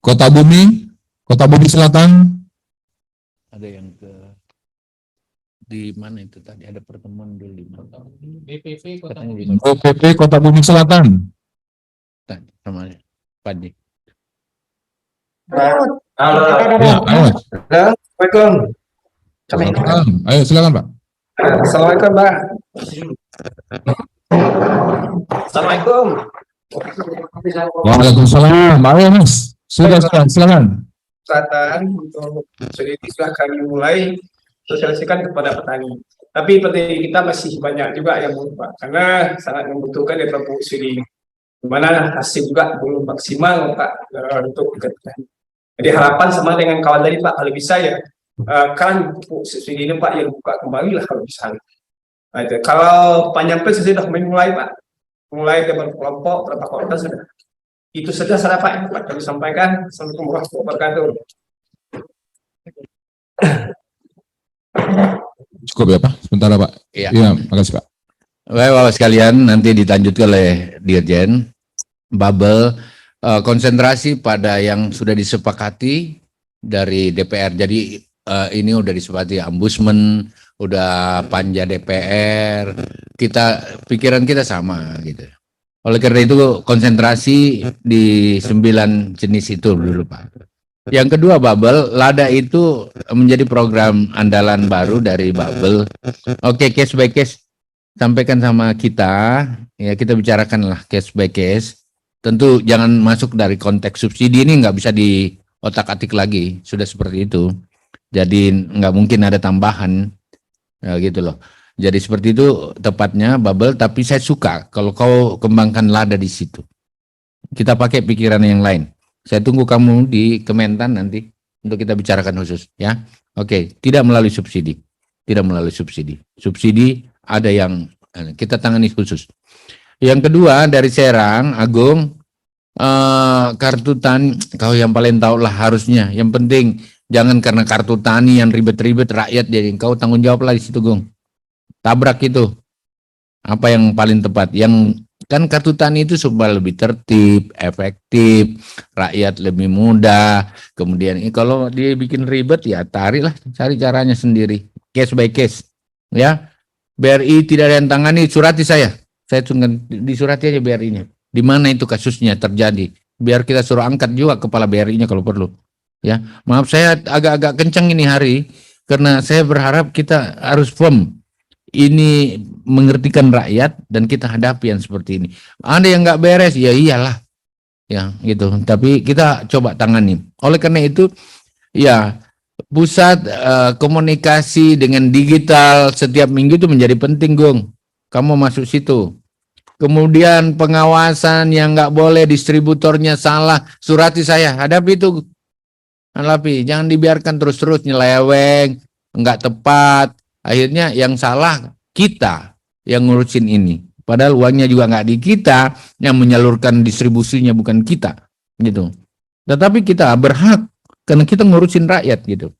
Speaker 3: Kota Bumi Selatan.
Speaker 1: Ada yang ke di mana itu tadi ada pertemuan dulu di mana? BPP
Speaker 3: Kota Bumi Selatan.
Speaker 1: Namanya Padi.
Speaker 4: Halo.
Speaker 3: Ya, ayo.
Speaker 4: Assalamualaikum.
Speaker 3: Ayo silakan Pak.
Speaker 4: Assalamualaikum Pak. Assalamualaikum.
Speaker 3: Waalaikumsalam. Ayo Mas. Sudah silakan.
Speaker 7: Selatan untuk sudah kami mulai sosialisasikan kepada petani. Tapi petani kita masih banyak juga yang belum Pak, karena sangat membutuhkan dari pupuk subsidi. Dimana hasil juga belum maksimal Pak untuk petani. Jadi harapan sama dengan kawan tadi Pak, kalau bisa ya kan pupuk subsidi ini Pak yang buka kembali lah kalau bisa. Nah, itu. Kalau penyampaian sudah mulai Pak, mulai dengan kelompok berapa kota sudah. Itu saja salah Pak yang Pak kami sampaikan. Assalamualaikum warahmatullahi wabarakatuh.
Speaker 3: Cukup ya Pak, sebentar Pak. Iya, makasih Pak.
Speaker 1: Bapak sekalian, nanti dilanjutkan oleh Dirjen. Bubble konsentrasi pada yang sudah disepakati dari DPR. Jadi ini udah disepakati Ombudsman, udah Panja DPR. Pikiran kita sama gitu. Oleh karena itu konsentrasi di 9 jenis itu dulu Pak. Yang kedua Bubble, Lada itu menjadi program andalan baru dari Bubble. Oke, case by case sampaikan sama kita, ya kita bicarakanlah case by case. Tentu jangan masuk dari konteks subsidi ini, nggak bisa di otak-atik lagi, sudah seperti itu. Jadi nggak mungkin ada tambahan, ya gitu loh. Jadi seperti itu tepatnya Bubble, tapi saya suka kalau kau kembangkan lada di situ. Kita pakai pikiran yang lain. Saya tunggu kamu di Kementan nanti untuk kita bicarakan khusus ya. Oke, tidak melalui subsidi. Tidak melalui subsidi. Subsidi ada yang kita tangani khusus. Yang kedua dari Serang, Agung, kartu tani, kau yang paling tahu lah harusnya. Yang penting jangan karena kartu tani yang ribet-ribet rakyat jadi kau tanggung jawab lah di situ, Gung. Tabrak itu. Apa yang paling tepat? Yang kan kartu tani itu supaya lebih tertib, efektif, rakyat lebih mudah. Kemudian kalau dia bikin ribet ya tariklah, cari caranya sendiri, case by case, ya. BRI tidak ada yang tangani, surati saya disurati aja BRI-nya. Di mana itu kasusnya terjadi? Biar kita suruh angkat juga kepala BRI-nya kalau perlu. Ya, maaf saya agak-agak kencang ini hari karena saya berharap kita harus firm. Ini mengertikan rakyat dan kita hadapi yang seperti ini. Ada yang nggak beres, ya iyalah, ya gitu. Tapi kita coba tangani. Oleh karena itu, ya pusat komunikasi dengan digital setiap minggu itu menjadi penting, Gung. Kamu masuk situ. Kemudian pengawasan yang nggak boleh distributornya salah, surati saya. Hadapi itu, hadapi. Jangan dibiarkan terus-terus nyeleweng, nggak tepat. Akhirnya yang salah kita yang ngurusin ini. Padahal uangnya juga nggak di kita, yang menyalurkan distribusinya bukan kita, gitu. Tetapi kita berhak karena kita ngurusin rakyat, gitu.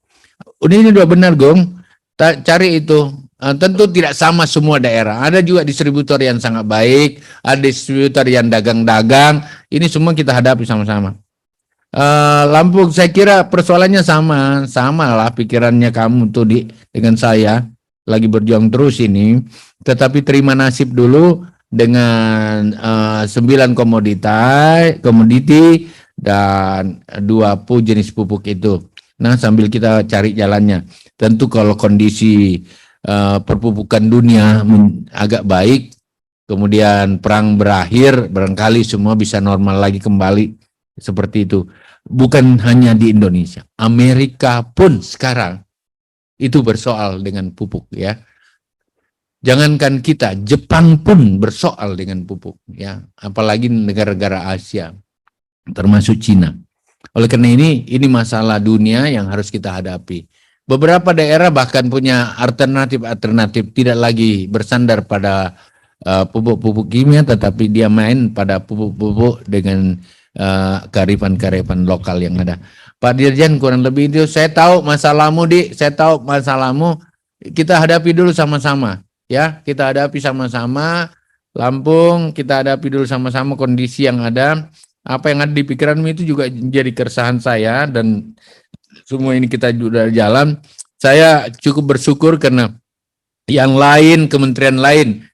Speaker 1: Ini udah benar, Gong. Cari itu. Tentu tidak sama semua daerah. Ada juga distributor yang sangat baik, ada distributor yang dagang-dagang. Ini semua kita hadapi sama-sama. Lampung, saya kira persoalannya sama lah pikirannya kamu tuh dengan saya. Lagi berjuang terus ini, tetapi terima nasib dulu dengan 9 komoditi dan 2 jenis pupuk itu. Nah, sambil kita cari jalannya. Tentu kalau kondisi perpupukan dunia agak baik, kemudian perang berakhir, barangkali semua bisa normal lagi kembali seperti itu. Bukan hanya di Indonesia, Amerika pun sekarang itu bersoal dengan pupuk, ya. Jangankan kita, Jepang pun bersoal dengan pupuk, ya. Apalagi negara-negara Asia, termasuk Cina. Oleh karena ini masalah dunia yang harus kita hadapi. Beberapa daerah bahkan punya alternatif tidak lagi bersandar pada pupuk-pupuk kimia, tetapi dia main pada pupuk-pupuk dengan kearifan-kearifan lokal yang ada. Pak Dirjen, kurang lebih itu saya tahu masalahmu, saya tahu masalahmu. Kita hadapi dulu sama-sama, ya. Kita hadapi sama-sama. Lampung, kita hadapi dulu sama-sama kondisi yang ada. Apa yang ada di pikiranmu itu juga menjadi keresahan saya, dan semua ini kita sudah jalan. Saya cukup bersyukur karena yang lain, kementerian lain,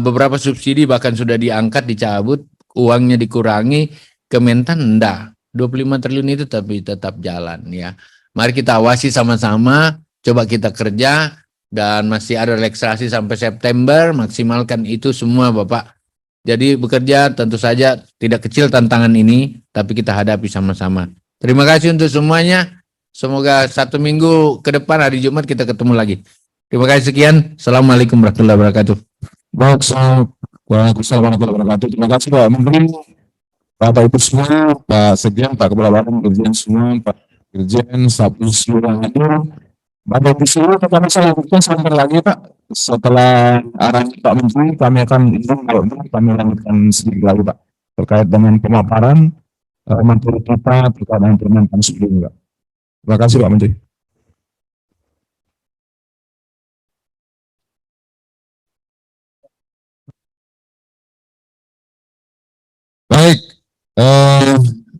Speaker 1: beberapa subsidi bahkan sudah diangkat, dicabut, uangnya dikurangi. Kementan enggak. 25 triliun itu tapi tetap jalan, ya. Mari kita awasi sama-sama, coba kita kerja, dan masih ada relaksasi sampai September, maksimalkan itu semua, Bapak. Jadi bekerja tentu saja tidak kecil tantangan ini, tapi kita hadapi sama-sama. Terima kasih untuk semuanya. Semoga 1 minggu ke depan hari Jumat kita ketemu lagi. Terima kasih sekian. Assalamualaikum warahmatullahi wabarakatuh.
Speaker 3: Waalaikumsalam warahmatullahi wabarakatuh. Terima kasih Pak Menteri, Bapak Ibu semua, Pak Sekjen, Pak Kepala Badan, Dirjen semua, Pak Dirjen, staf seluruh hadir. Bapak Ibu semua, pertama saya lakukan sebentar lagi Pak. Setelah arahan Pak Menteri, kami akan lanjutkan sedikit lagi Pak, terkait dengan pemaparan materi kita terkait dengan permentan sebelumnya Pak. Terima kasih Pak Menteri. Baik,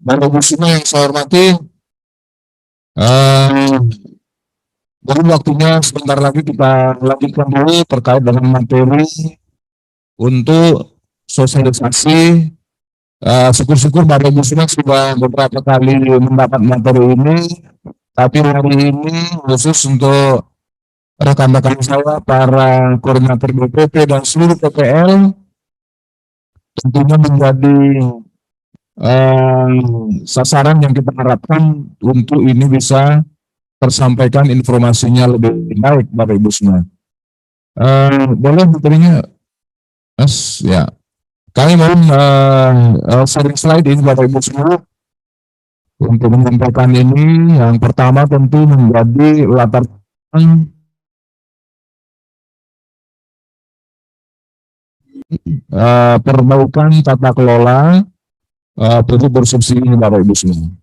Speaker 3: Bapak Ibu semua yang saya hormati, jadi waktunya sebentar lagi kita lanjutkan dulu terkait dengan materi untuk sosialisasi. Syukur-syukur Bapak Ibu semua sudah beberapa kali mendapat materi ini, tapi hari ini khusus untuk rekan-rekan saya, para koordinator BPP dan seluruh PPL, tentunya menjadi sasaran yang kita harapkan untuk ini bisa tersampaikan informasinya lebih baik Bapak Ibu semua. Boleh materinya, Mas? Ya. Kami mau sharing slide ini Bapak Ibu semua untuk menyampaikan ini. Yang pertama tentu menjadi latar belakang perbaikan tata kelola pupuk bersubsidi ini Bapak Ibu semua.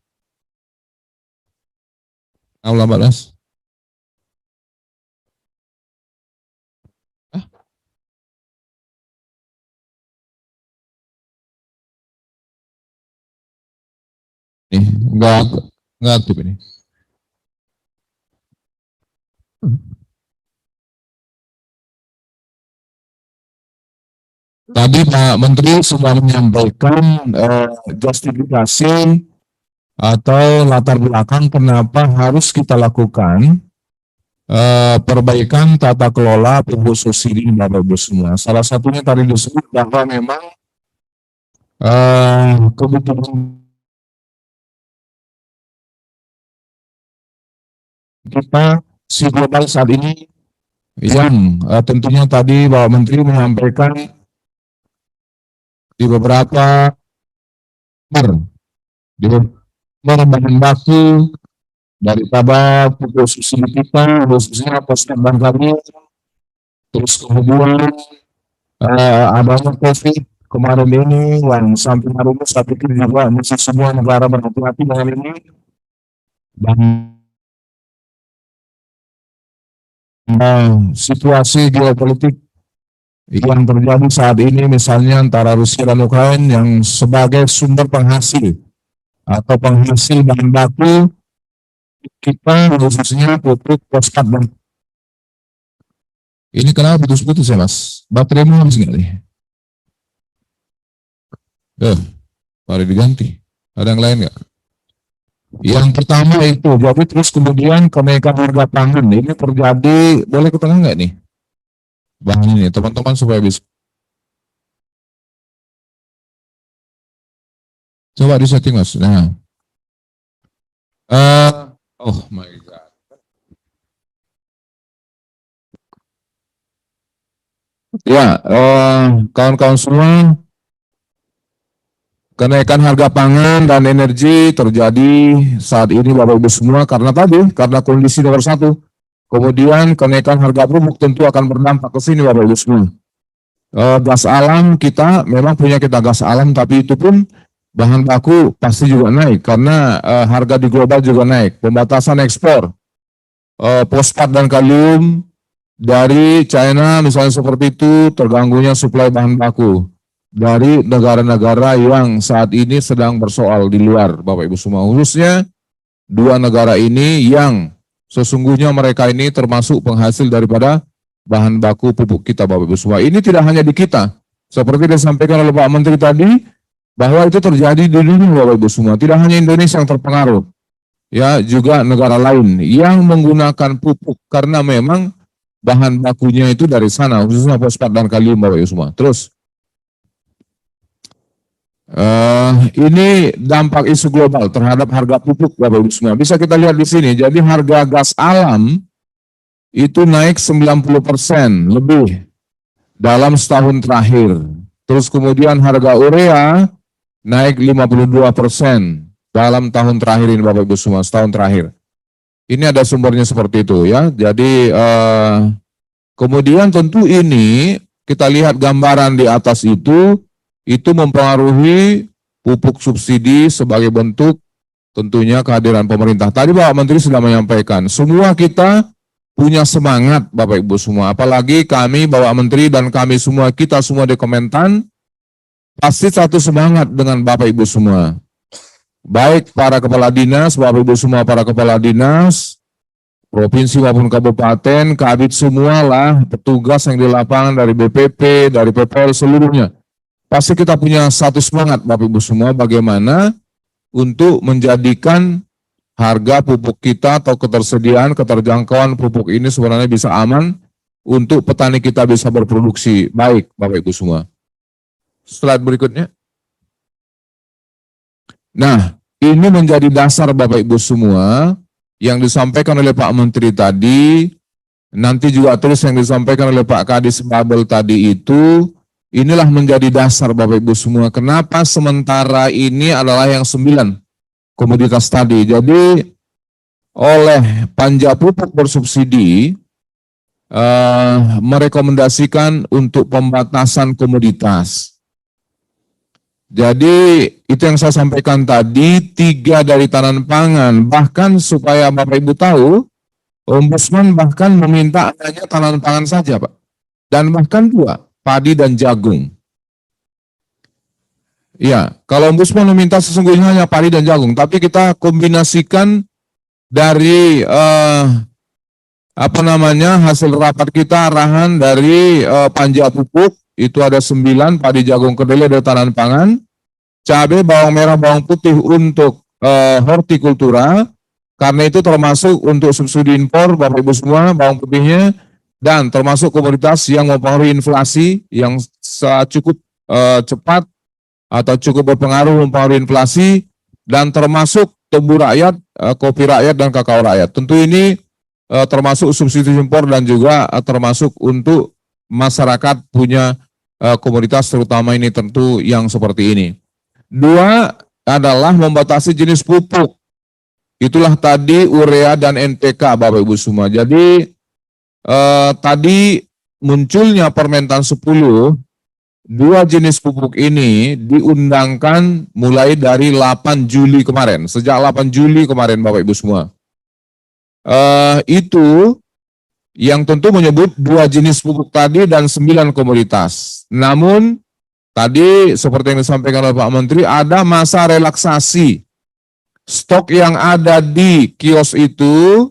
Speaker 3: Aula balas. Nih, enggak aktif ini. Tadi Pak Menteri sudah menyampaikan justifikasi atau latar belakang kenapa harus kita lakukan perbaikan tata kelola pupuk subsidi Bapak Ibu semua. Salah satunya tadi disebut bahwa memang kebutuhan kita si global saat ini yang tentunya tadi Bapak Menteri menyampaikan di beberapa bahan baku daripada pupuk subsidi kita, khususnya poskat dan kami, terus kemudian adanya COVID kemarin ini yang sampai hari ini saya pikir juga mesti semua negara berhati-hati dengan ini, dan situasi geopolitik yang terjadi saat ini misalnya antara Rusia dan Ukraina yang sebagai sumber penghasil atau penghasil bahan baku kita khususnya pupuk fosfat dan ini kenapa putus-putus ya Mas? Bateraimu habis nggak nih? Mari diganti. Ada yang lain nggak? Yang pertama itu, jadi terus kemudian kenaikan harga pangan ini terjadi, boleh ke tengah nggak nih? Bahan ini teman-teman supaya bisa. Coba disetting Mas. Nah, oh my god. Ya, kawan-kawan semua, kenaikan harga pangan dan energi terjadi saat ini Bapak Ibu semua karena kondisi nomor satu. Kemudian kenaikan harga pupuk tentu akan berdampak ke sini Bapak Ibu semua. Gas alam kita memang punya kita gas alam, tapi itu pun bahan baku pasti juga naik karena harga di global juga naik. Pembatasan ekspor fosfat dan kalium dari China misalnya seperti itu, terganggunya suplai bahan baku dari negara-negara yang saat ini sedang bersoal di luar Bapak Ibu semua, khususnya dua negara ini yang sesungguhnya mereka ini termasuk penghasil daripada bahan baku pupuk kita Bapak Ibu semua. Ini tidak hanya di kita, seperti disampaikan oleh Pak Menteri tadi, bahwa itu terjadi di dunia Bapak Ibu semua. Tidak hanya Indonesia yang terpengaruh, ya juga negara lain yang menggunakan pupuk karena memang bahan bakunya itu dari sana, khususnya fosfat dan kalium Bapak Ibu semua. Terus, ini dampak isu global terhadap harga pupuk Bapak Ibu semua. Bisa kita lihat di sini. Jadi harga gas alam itu naik 90% lebih dalam setahun terakhir. Terus kemudian harga urea naik 52% dalam tahun terakhir ini Bapak Ibu semua, setahun terakhir. Ini ada sumbernya seperti itu ya. Jadi kemudian tentu ini kita lihat gambaran di atas itu mempengaruhi pupuk subsidi sebagai bentuk tentunya kehadiran pemerintah. Tadi Bapak Menteri sudah menyampaikan, semua kita punya semangat Bapak Ibu semua, apalagi kami Bapak Menteri dan kami semua, kita semua di Kementan, pasti satu semangat dengan Bapak Ibu semua. Baik para kepala dinas, Bapak Ibu semua para kepala dinas, provinsi maupun kabupaten, kabit semualah, petugas yang di lapangan dari BPP, dari PPL seluruhnya. Pasti kita punya satu semangat Bapak Ibu semua bagaimana untuk menjadikan harga pupuk kita atau keterjangkauan pupuk ini sebenarnya bisa aman untuk petani kita bisa berproduksi baik Bapak Ibu semua. Slide berikutnya. Nah, ini menjadi dasar Bapak Ibu semua yang disampaikan oleh Pak Menteri tadi nanti juga terus yang disampaikan oleh Pak Kadis Babel tadi itu, inilah menjadi dasar Bapak Ibu semua. Kenapa sementara ini adalah yang 9 komoditas tadi. Jadi oleh Panja Pupuk Bersubsidi merekomendasikan untuk pembatasan komoditas. Jadi itu yang saya sampaikan tadi, 3 dari tanan pangan. Bahkan supaya Bapak Ibu tahu, Ombudsman bahkan meminta adanya tanan pangan saja, Pak. Dan bahkan 2, padi dan jagung. Ya, kalau Ombudsman meminta sesungguhnya hanya padi dan jagung, tapi kita kombinasikan dari hasil rapat kita, arahan dari Panja Pupuk, itu ada 9, padi, jagung, kedelai, dan tanan pangan, cabai, bawang merah, bawang putih untuk hortikultura, karena itu termasuk untuk subsidi impor, Bapak Ibu semua, bawang putihnya, dan termasuk komoditas yang mempengaruhi inflasi, yang cukup cepat, atau cukup berpengaruh mempengaruhi inflasi, dan termasuk tebu rakyat, kopi rakyat, dan kakao rakyat. Tentu ini termasuk subsidi impor dan juga termasuk untuk masyarakat punya komoditas terutama ini tentu yang seperti ini. 2 adalah membatasi jenis pupuk. Itulah tadi urea dan NPK Bapak Ibu semua. Jadi tadi munculnya Permentan 10, 2 jenis pupuk ini diundangkan mulai dari 8 Juli kemarin. Sejak 8 Juli kemarin Bapak Ibu semua. Itu yang tentu menyebut 2 jenis pupuk tadi dan 9 komoditas. Namun tadi seperti yang disampaikan oleh Pak Menteri, ada masa relaksasi. Stok yang ada di kios itu,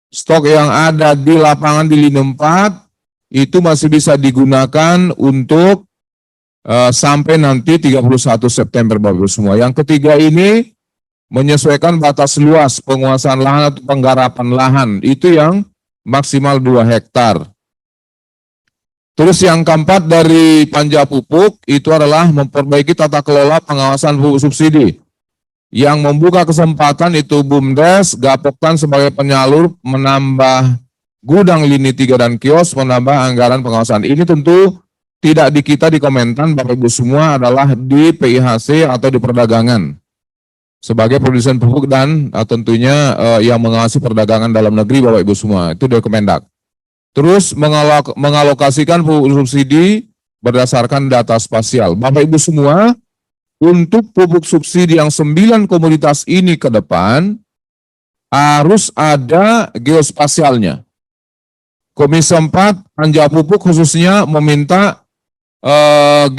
Speaker 3: stok yang ada di lapangan di lini 4, itu masih bisa digunakan untuk sampai nanti 31 September Bapak Ibu semua. Yang ketiga ini menyesuaikan batas luas penguasaan lahan atau penggarapan lahan, itu yang maksimal 2 hektar. Terus yang keempat dari Panja Pupuk itu adalah memperbaiki tata kelola pengawasan pupuk subsidi, yang membuka kesempatan itu BUMDes, Gapoktan sebagai penyalur, menambah gudang lini 3 dan kios, menambah anggaran pengawasan. Ini tentu tidak di kita di Kementan Bapak Ibu semua, adalah di PIHC atau di perdagangan sebagai produsen pupuk dan tentunya yang mengawasi perdagangan dalam negeri Bapak Ibu semua, itu dari Kemendak. Terus mengalokasikan pupuk subsidi berdasarkan data spasial. Bapak Ibu semua, untuk pupuk subsidi yang 9 komoditas ini ke depan harus ada geospasialnya. Komisi 4 Panja Pupuk khususnya meminta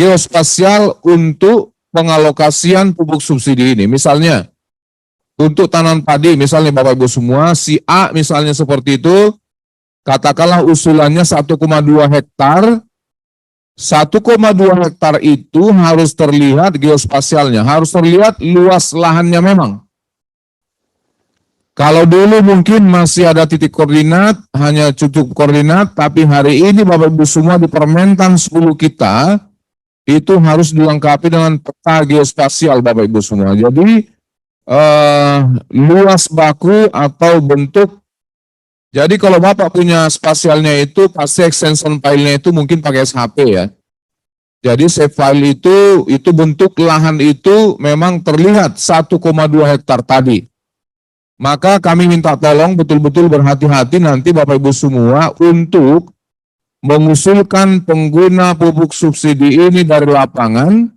Speaker 3: geospasial untuk pengalokasian pupuk subsidi ini. Misalnya untuk tanaman padi, misalnya Bapak Ibu semua, si A misalnya seperti itu, katakanlah usulannya 1,2 hektar. 1,2 hektar itu harus terlihat geospasialnya, harus terlihat luas lahannya memang. Kalau dulu mungkin masih ada titik koordinat, hanya cukup koordinat, tapi hari ini Bapak Ibu semua di Permentan 10 kita, itu harus dilengkapi dengan peta geospasial Bapak Ibu semua. Jadi luas baku atau bentuk. Jadi kalau Bapak punya spasialnya itu pasti extension filenya itu mungkin pakai SHP ya. Jadi save file itu bentuk lahan itu memang terlihat 1,2 hektar tadi. Maka kami minta tolong betul-betul berhati-hati nanti Bapak Ibu semua untuk mengusulkan pengguna pupuk subsidi ini dari lapangan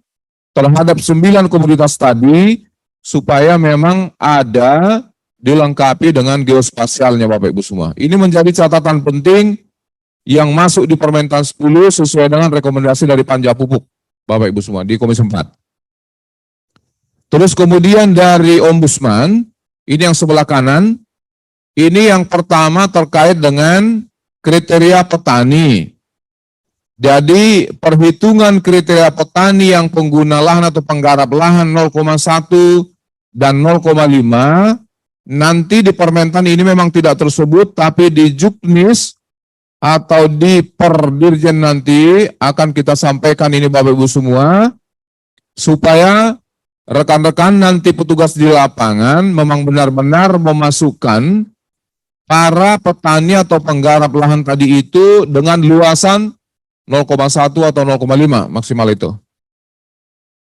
Speaker 3: terhadap 9 komoditas tadi supaya memang ada dilengkapi dengan geospasialnya Bapak Ibu semua. Ini menjadi catatan penting yang masuk di Permentan 10 sesuai dengan rekomendasi dari Panja Pupuk Bapak Ibu semua di Komisi 4. Terus kemudian dari Ombudsman, ini yang sebelah kanan, ini yang pertama terkait dengan kriteria petani. Jadi perhitungan kriteria petani yang pengguna lahan atau penggarap lahan 0,1 dan 0,5 nanti di Permentan ini memang tidak tersebut, tapi di Juknis atau di Perdirjen nanti akan kita sampaikan ini Bapak Ibu semua, supaya rekan-rekan nanti petugas di lapangan memang benar-benar memasukkan para petani atau penggarap lahan tadi itu dengan luasan 0,1 atau 0,5 maksimal itu.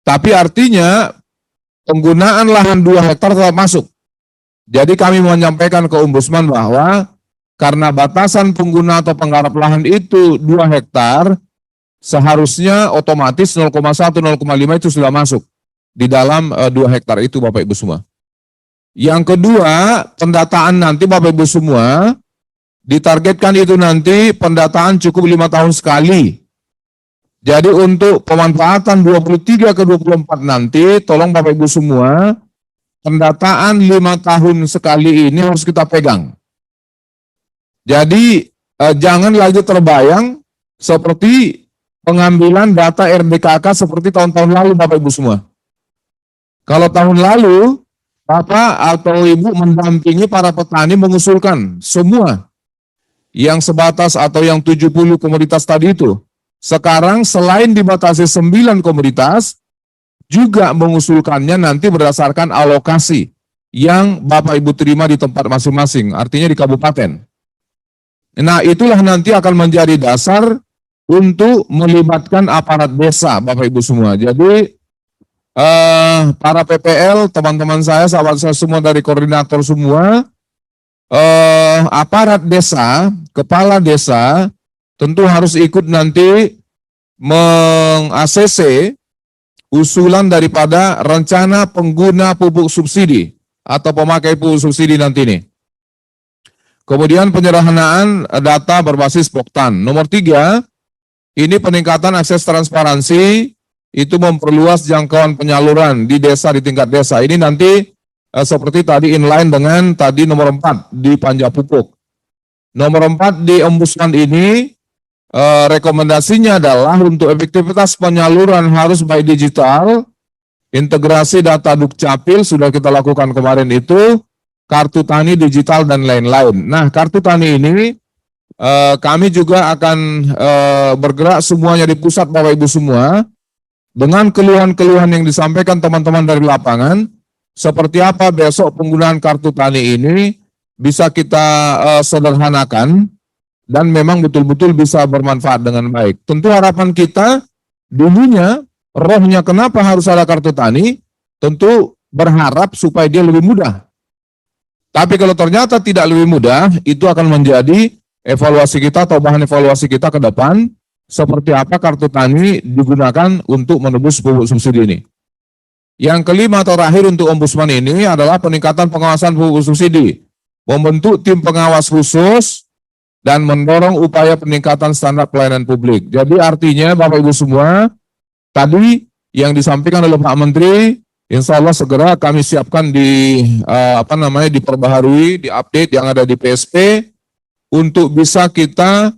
Speaker 3: Tapi artinya penggunaan lahan 2 hektar tetap masuk. Jadi kami menyampaikan ke Ombudsman bahwa karena batasan pengguna atau penggarap lahan itu 2 hektar, seharusnya otomatis 0,1, 0,5 itu sudah masuk di dalam 2 hektar itu Bapak Ibu semua. Yang kedua, pendataan nanti Bapak Ibu semua, ditargetkan itu nanti pendataan cukup 5 tahun sekali. Jadi untuk pemanfaatan 23 ke 24 nanti, tolong Bapak Ibu semua, pendataan 5 tahun sekali ini harus kita pegang. Jadi jangan lagi terbayang seperti pengambilan data RDKK seperti tahun-tahun lalu Bapak Ibu semua. Kalau tahun lalu, Bapak atau Ibu mendampingi para petani mengusulkan semua yang sebatas atau yang 70 komoditas tadi itu. Sekarang selain dibatasi 9 komoditas, juga mengusulkannya nanti berdasarkan alokasi yang Bapak Ibu terima di tempat masing-masing, artinya di kabupaten. Nah, itulah nanti akan menjadi dasar untuk melibatkan aparat desa, Bapak Ibu semua. Jadi, para PPL, teman-teman saya, sahabat saya semua dari koordinator semua, aparat desa, kepala desa, tentu harus ikut nanti meng-ACC usulan daripada rencana pengguna pupuk subsidi atau pemakai pupuk subsidi nanti ini. Kemudian penyederhanaan data berbasis Poktan. Nomor 3, ini peningkatan akses transparansi, itu memperluas jangkauan penyaluran di desa, di tingkat desa. Ini nanti seperti tadi inline dengan tadi nomor 4 di panja pupuk. Nomor 4 di Ombudsman ini rekomendasinya adalah untuk efektivitas penyaluran harus by digital, integrasi data Dukcapil sudah kita lakukan kemarin itu, kartu tani digital dan lain-lain. Nah, kartu tani ini kami juga akan bergerak semuanya di pusat Bapak Ibu semua dengan keluhan-keluhan yang disampaikan teman-teman dari lapangan, seperti apa besok penggunaan kartu tani ini bisa kita sederhanakan dan memang betul-betul bisa bermanfaat dengan baik. Tentu harapan kita dulunya, rohnya kenapa harus ada kartu tani, tentu berharap supaya dia lebih mudah. Tapi kalau ternyata tidak lebih mudah, itu akan menjadi evaluasi kita atau bahan evaluasi kita ke depan, seperti apa kartu tani digunakan untuk menebus pupuk subsidi ini. Yang kelima atau terakhir untuk Ombudsman ini adalah peningkatan pengawasan pupuk subsidi, membentuk tim pengawas khusus dan mendorong upaya peningkatan standar pelayanan publik. Jadi artinya Bapak Ibu semua, tadi yang disampaikan oleh Pak Menteri, insya Allah segera kami siapkan diperbaharui, diupdate yang ada di PSP untuk bisa kita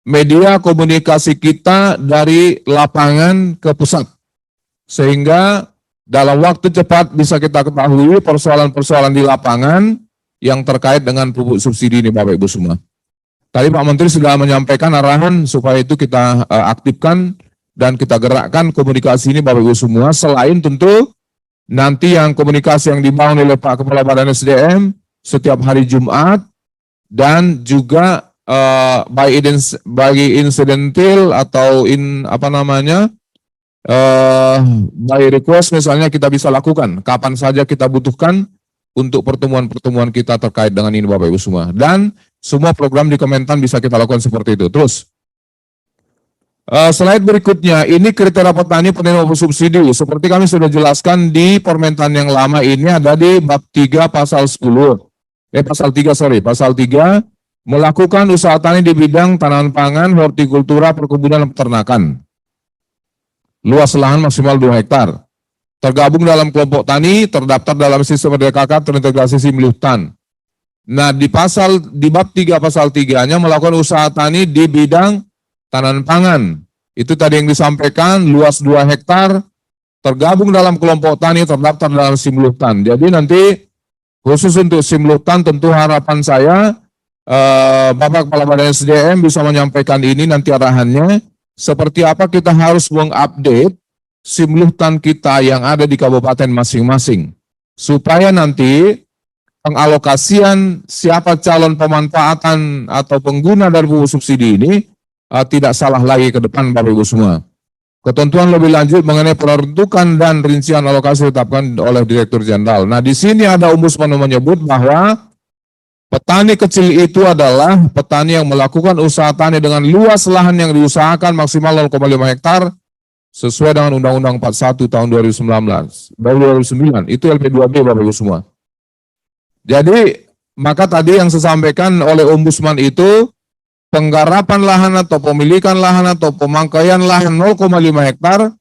Speaker 3: media komunikasi kita dari lapangan ke pusat. Sehingga dalam waktu cepat bisa kita ketahui persoalan-persoalan di lapangan yang terkait dengan pupuk subsidi ini Bapak Ibu semua. Tadi Pak Menteri sudah menyampaikan arahan supaya itu kita aktifkan dan kita gerakkan komunikasi ini Bapak Ibu semua. Selain tentu nanti yang komunikasi yang dibangun oleh Pak Kepala Badan SDM setiap hari Jumat dan juga by incidental atau by request misalnya kita bisa lakukan kapan saja kita butuhkan untuk pertemuan-pertemuan kita terkait dengan ini Bapak Ibu semua. Dan semua program di Kementan bisa kita lakukan seperti itu. Terus, slide berikutnya, ini kriteria petani penerima subsidi. Seperti kami sudah jelaskan di Permentan yang lama ini ada di bab 3 pasal 3, melakukan usaha tani di bidang tanaman pangan, hortikultura, perkebunan, dan peternakan. Luas lahan maksimal 2 hektar. Tergabung dalam kelompok tani, terdaftar dalam sistem RDKK, terintegrasi simultan. Nah, di bab 3 pasal 3-nya melakukan usaha tani di bidang tanaman pangan. Itu tadi yang disampaikan, luas 2 hektar, tergabung dalam kelompok tani, terdaftar dalam simultan. Jadi nanti khusus untuk simultan tentu harapan saya Bapak Kepala Badan SDM bisa menyampaikan ini nanti arahannya, seperti apa kita harus mengupdate simultan kita yang ada di kabupaten masing-masing. Supaya nanti pengalokasian siapa calon pemanfaatan atau pengguna dari pupuk subsidi ini tidak salah lagi ke depan Bapak Ibu semua. Ketentuan lebih lanjut mengenai penentukan dan rincian alokasi ditetapkan oleh Direktur Jenderal. Nah, di sini ada Ombudsman menyebut bahwa petani kecil itu adalah petani yang melakukan usaha tani dengan luas lahan yang diusahakan maksimal 0,5 hektar sesuai dengan Undang-Undang 41 tahun 2009. Itu LP2B Bapak Ibu semua. Jadi, maka tadi yang saya sampaikan oleh Ombudsman itu penggarapan lahan atau pemilikan lahan atau pemangkaian lahan 0,5 hektar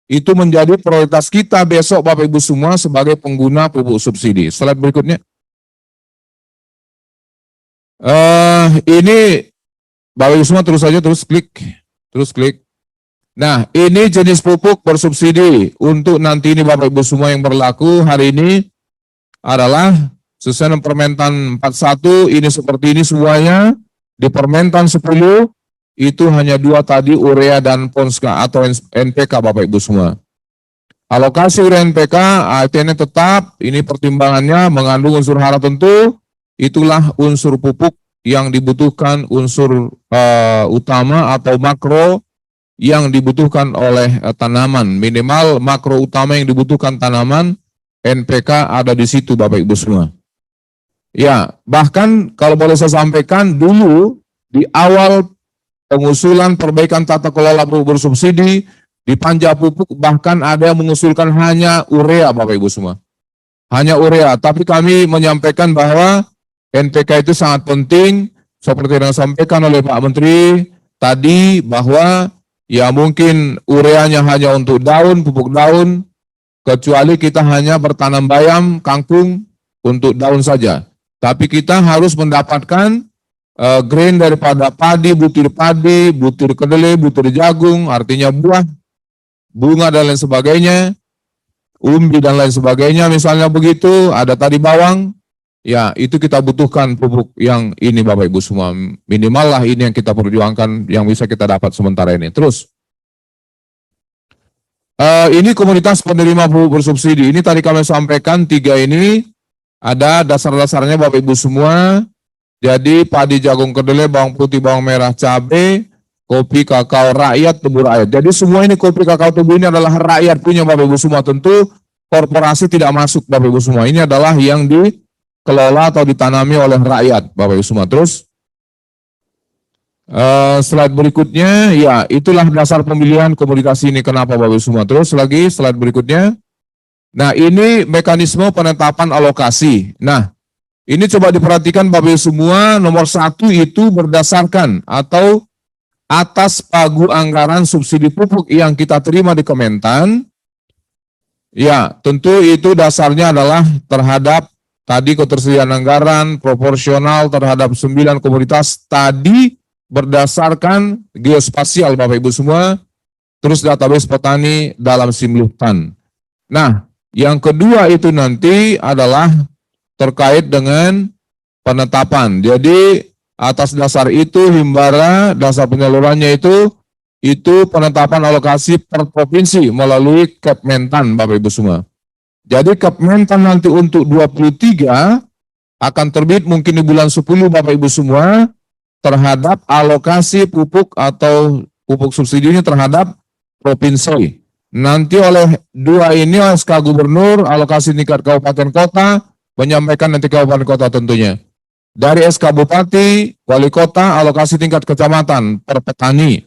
Speaker 3: itu menjadi prioritas kita besok Bapak Ibu semua sebagai pengguna pupuk subsidi. Slide berikutnya. Ini Bapak Ibu semua terus klik. Nah, ini jenis pupuk bersubsidi untuk nanti ini Bapak Ibu semua yang berlaku hari ini adalah sesuai dengan Permentan 41 ini seperti ini semuanya. Di Permentan 10 itu hanya 2 tadi urea dan ponska atau NPK Bapak Ibu semua. Alokasi urea NPK artinya tetap ini pertimbangannya mengandung unsur hara tentu, itulah unsur pupuk yang dibutuhkan unsur utama atau makro yang dibutuhkan oleh tanaman. Minimal makro utama yang dibutuhkan tanaman NPK ada di situ Bapak Ibu semua. Ya, bahkan kalau boleh saya sampaikan dulu di awal pengusulan perbaikan tata kelola pupuk bersubsidi di panja pupuk bahkan ada yang mengusulkan hanya urea Bapak Ibu semua. Hanya urea, tapi kami menyampaikan bahwa NPK itu sangat penting seperti yang disampaikan oleh Pak Menteri tadi bahwa ya mungkin ureanya hanya untuk daun, pupuk daun, kecuali kita hanya bertanam bayam, kangkung untuk daun saja. Tapi kita harus mendapatkan grain daripada padi, butir kedelai, butir jagung, artinya buah, bunga dan lain sebagainya, umbi dan lain sebagainya misalnya begitu, ada tadi bawang, ya itu kita butuhkan pupuk yang ini Bapak Ibu semua. Minimal lah ini yang kita perjuangkan, yang bisa kita dapat sementara ini. Terus, ini komunitas penerima pupuk bersubsidi, ini tadi kami sampaikan 3 ini, ada dasar-dasarnya Bapak Ibu semua. Jadi padi, jagung, kedelai, bawang putih, bawang merah, cabai, kopi, kakao, rakyat, tebu rakyat. Jadi semua ini kopi, kakao, tebu ini adalah rakyat punya Bapak Ibu semua. Tentu korporasi tidak masuk Bapak Ibu semua. Ini adalah yang dikelola atau ditanami oleh rakyat Bapak Ibu semua. Terus slide berikutnya, ya itulah dasar pemilihan komoditas ini. Kenapa Bapak Ibu semua? Terus lagi slide berikutnya. Nah, ini mekanisme penetapan alokasi. Nah, ini coba diperhatikan Bapak Ibu semua, nomor 1 itu berdasarkan atau atas pagu anggaran subsidi pupuk yang kita terima di Kementan. Ya, tentu itu dasarnya adalah terhadap tadi ketersediaan anggaran proporsional terhadap 9 komoditas tadi berdasarkan geospasial Bapak Ibu semua, terus database petani dalam Simlutan. Nah, yang kedua itu nanti adalah terkait dengan penetapan. Jadi atas dasar itu Himbara, dasar penyalurannya itu penetapan alokasi per provinsi melalui Kepmentan Bapak Ibu semua. Jadi Kepmentan nanti untuk 23 akan terbit mungkin di bulan 10 Bapak Ibu semua terhadap alokasi pupuk atau pupuk subsidi ini terhadap provinsi. Nanti oleh 2 ini SK Gubernur, alokasi tingkat kabupaten kota, menyampaikan nanti kabupaten kota tentunya. Dari SK Bupati, Wali Kota, alokasi tingkat kecamatan per petani.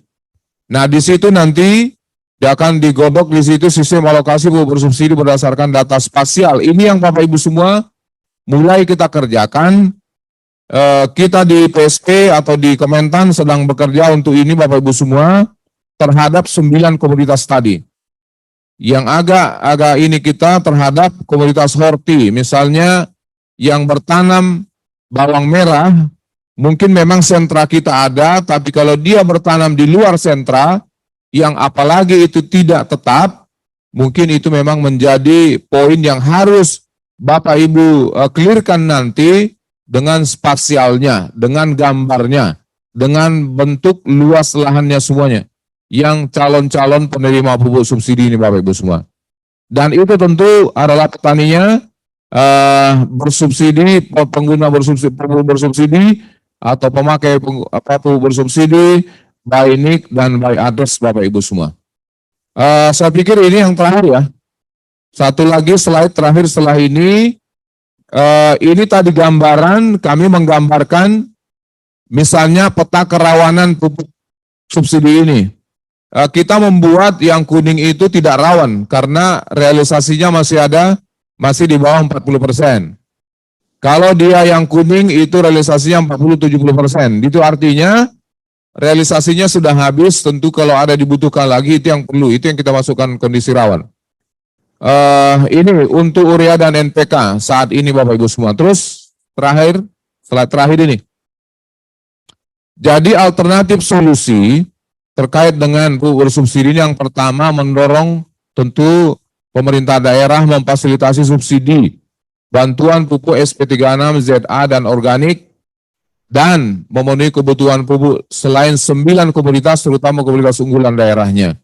Speaker 3: Nah di situ nanti dia akan digodok di situ sistem alokasi pupuk bersubsidi berdasarkan data spasial. Ini yang Bapak Ibu semua mulai kita kerjakan. Kita di PSP atau di Kementan sedang bekerja untuk ini Bapak Ibu semua terhadap 9 komoditas tadi. Yang agak ini kita terhadap komoditas horti, misalnya yang bertanam bawang merah, mungkin memang sentra kita ada, tapi kalau dia bertanam di luar sentra, yang apalagi itu tidak tetap, mungkin itu memang menjadi poin yang harus Bapak Ibu clearkan nanti dengan spasialnya, dengan gambarnya, dengan bentuk luas lahannya semuanya. Yang calon-calon penerima pupuk subsidi ini Bapak Ibu semua. Dan itu tentu adalah petaninya bersubsidi, pengguna bersubsidi atau pemakai pupuk bersubsidi, by NIK dan by address Bapak Ibu semua. Saya pikir ini yang terakhir ya. Satu lagi slide terakhir setelah ini tadi gambaran, kami menggambarkan misalnya peta kerawanan pupuk subsidi ini. Kita membuat yang kuning itu tidak rawan karena realisasinya masih di bawah 40%. Kalau dia yang kuning itu realisasinya 40-70%. Itu artinya realisasinya sudah habis, tentu kalau ada dibutuhkan lagi itu yang perlu, itu yang kita masukkan kondisi rawan. Ini untuk urea dan NPK saat ini Bapak Ibu semua. Terus terakhir, slide terakhir ini. Jadi alternatif solusi terkait dengan pupuk bersubsidi yang pertama mendorong tentu pemerintah daerah memfasilitasi subsidi bantuan pupuk SP36, ZA dan organik dan memenuhi kebutuhan pupuk selain 9 komoditas terutama komoditas unggulan daerahnya.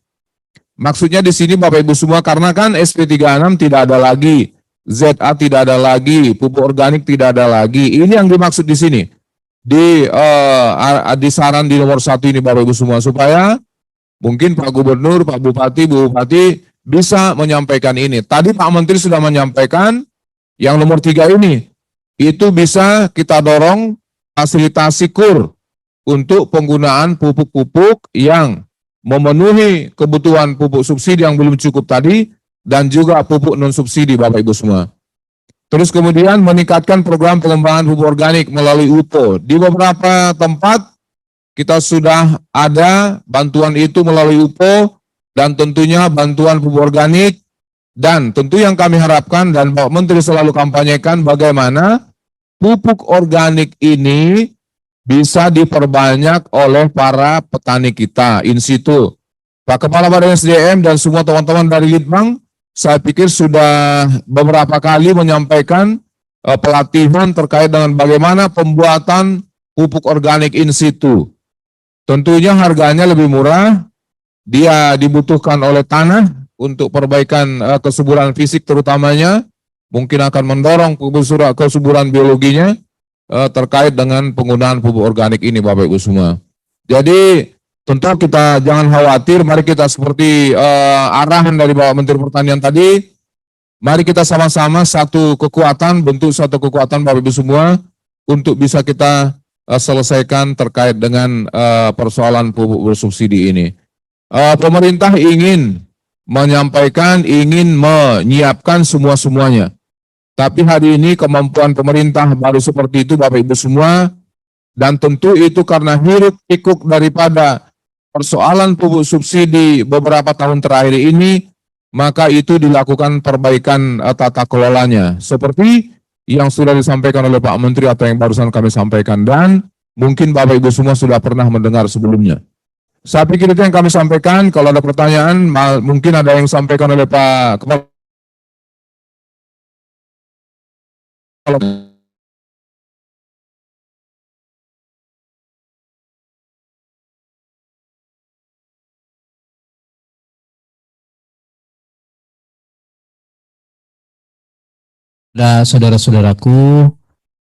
Speaker 3: Maksudnya di sini Bapak Ibu semua karena kan SP36 tidak ada lagi, ZA tidak ada lagi, pupuk organik tidak ada lagi. Ini yang dimaksud di sini. Di saran di nomor 1 ini Bapak Ibu semua supaya mungkin Pak Gubernur, Pak Bupati, Bu Bupati bisa menyampaikan ini. Tadi Pak Menteri sudah menyampaikan yang nomor 3 ini itu bisa kita dorong fasilitasi KUR untuk penggunaan pupuk-pupuk yang memenuhi kebutuhan pupuk subsidi yang belum cukup tadi dan juga pupuk non subsidi Bapak Ibu semua. Terus kemudian meningkatkan program pengembangan pupuk organik melalui UPO. Di beberapa tempat kita sudah ada bantuan itu melalui UPO dan tentunya bantuan pupuk organik dan tentu yang kami harapkan dan Pak Menteri selalu kampanyekan bagaimana pupuk organik ini bisa diperbanyak oleh para petani kita in situ. Pak Kepala Badan SDM dan semua teman-teman dari Litbang saya pikir sudah beberapa kali menyampaikan pelatihan terkait dengan bagaimana pembuatan pupuk organik in situ. Tentunya harganya lebih murah, dia dibutuhkan oleh tanah untuk perbaikan kesuburan fisik terutamanya, mungkin akan mendorong kesuburan biologinya terkait dengan penggunaan pupuk organik ini Bapak Ibu semua. Jadi tentu kita jangan khawatir, mari kita seperti arahan dari Bapak Menteri Pertanian tadi, mari kita sama-sama satu kekuatan, bentuk satu kekuatan Bapak Ibu semua untuk bisa kita selesaikan terkait dengan persoalan pupuk bersubsidi ini. Pemerintah ingin menyampaikan, ingin menyiapkan semua-semuanya. Tapi hari ini kemampuan pemerintah baru seperti itu Bapak Ibu semua, dan tentu itu karena hiruk pikuk daripada persoalan pupuk subsidi beberapa tahun terakhir ini, maka itu dilakukan perbaikan tata kelolanya. Seperti yang sudah disampaikan oleh Pak Menteri atau yang barusan kami sampaikan, dan mungkin Bapak Ibu semua sudah pernah mendengar sebelumnya. Saya pikir itu yang kami sampaikan. Kalau ada pertanyaan, mungkin ada yang disampaikan oleh Pak Kepala.
Speaker 8: Saudara-saudaraku,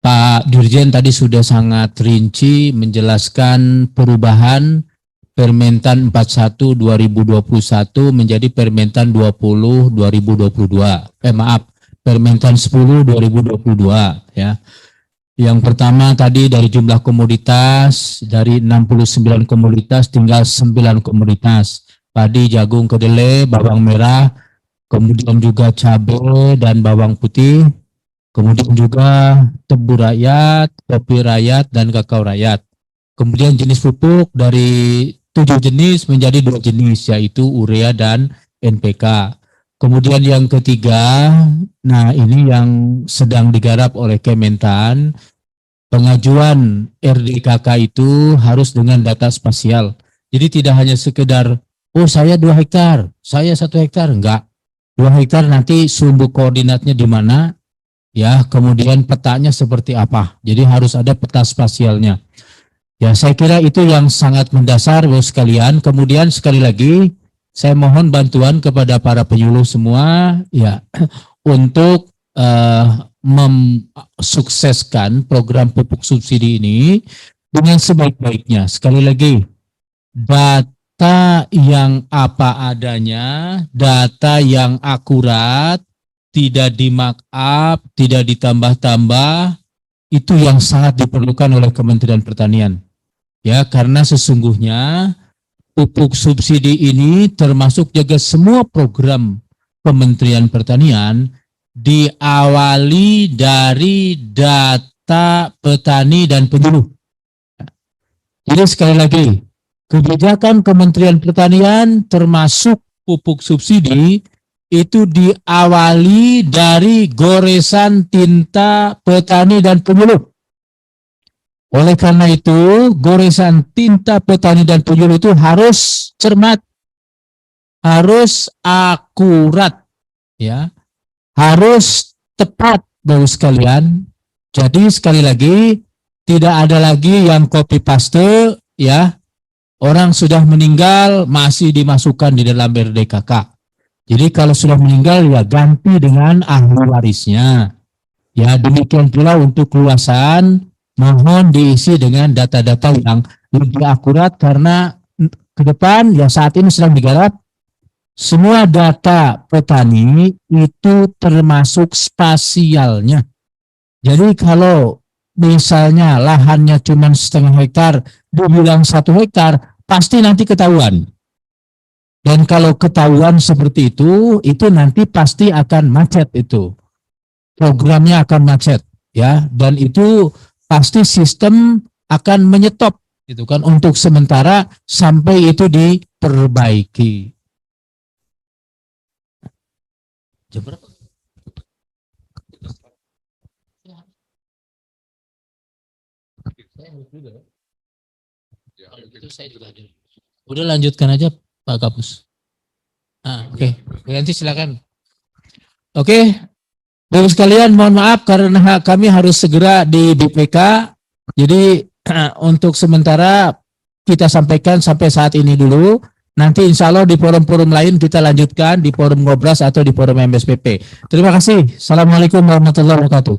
Speaker 8: Pak Dirjen tadi sudah sangat rinci menjelaskan perubahan Permentan 41 2021 menjadi Permentan 20 2022. Permentan 10 2022 ya. Yang pertama tadi dari jumlah komoditas dari 69 komoditas tinggal 9 komoditas. Padi, jagung, kedelai, bawang merah, kemudian juga cabai dan bawang putih, kemudian juga tebu rakyat, kopi rakyat, dan kakao rakyat. Kemudian jenis pupuk dari 7 jenis menjadi 2 jenis, yaitu urea dan NPK. Kemudian yang ketiga, nah ini yang sedang digarap oleh Kementan, pengajuan RDKK itu harus dengan data spasial. Jadi tidak hanya sekedar, oh saya 2 hektar, saya 1 hektar, enggak. 2 hektar nanti sumber koordinatnya di mana, ya, kemudian petanya seperti apa. Jadi harus ada peta spasialnya. Ya, saya kira itu yang sangat mendasar Bapak sekalian. Kemudian sekali lagi saya mohon bantuan kepada para penyuluh semua ya untuk mensukseskan program pupuk subsidi ini dengan sebaik-baiknya. Sekali lagi, data yang apa adanya, data yang akurat, tidak di-markup, tidak ditambah-tambah, itu yang sangat diperlukan oleh Kementerian Pertanian. Ya, karena sesungguhnya pupuk subsidi ini termasuk juga semua program Kementerian Pertanian diawali dari data petani dan penyuluh. Jadi sekali lagi, kebijakan Kementerian Pertanian termasuk pupuk subsidi itu diawali dari goresan tinta petani dan penyuluh. Oleh karena itu, goresan tinta petani dan penyuluh itu harus cermat, harus akurat, ya, harus tepat, Bapak sekalian. Jadi sekali lagi, tidak ada lagi yang copy paste, ya. Orang sudah meninggal masih dimasukkan di dalam RDKK. Jadi kalau sudah meninggal ya ganti dengan ahli warisnya. Ya, demikian pula untuk keluasan, mohon diisi dengan data-data yang lebih akurat karena ke depan ya saat ini sedang digarap semua data petani itu termasuk spasialnya. Jadi kalau misalnya lahannya cuma 0,5 hektar, dibilang 1 hektar, pasti nanti ketahuan. Dan kalau ketahuan seperti itu nanti pasti akan macet itu. Programnya akan macet, ya. Dan itu pasti sistem akan menyetop, gitu kan, untuk sementara sampai itu diperbaiki. Jam berapa? Udah lanjutkan aja Pak Kapus. Oke. Nanti silakan. Oke. Bapak sekalian, mohon maaf karena kami harus segera di BPK. Jadi untuk sementara kita sampaikan sampai saat ini dulu. Nanti insya Allah di forum-forum lain kita lanjutkan di forum Ngobras atau di forum MSPP. Terima kasih. Assalamualaikum warahmatullahi wabarakatuh.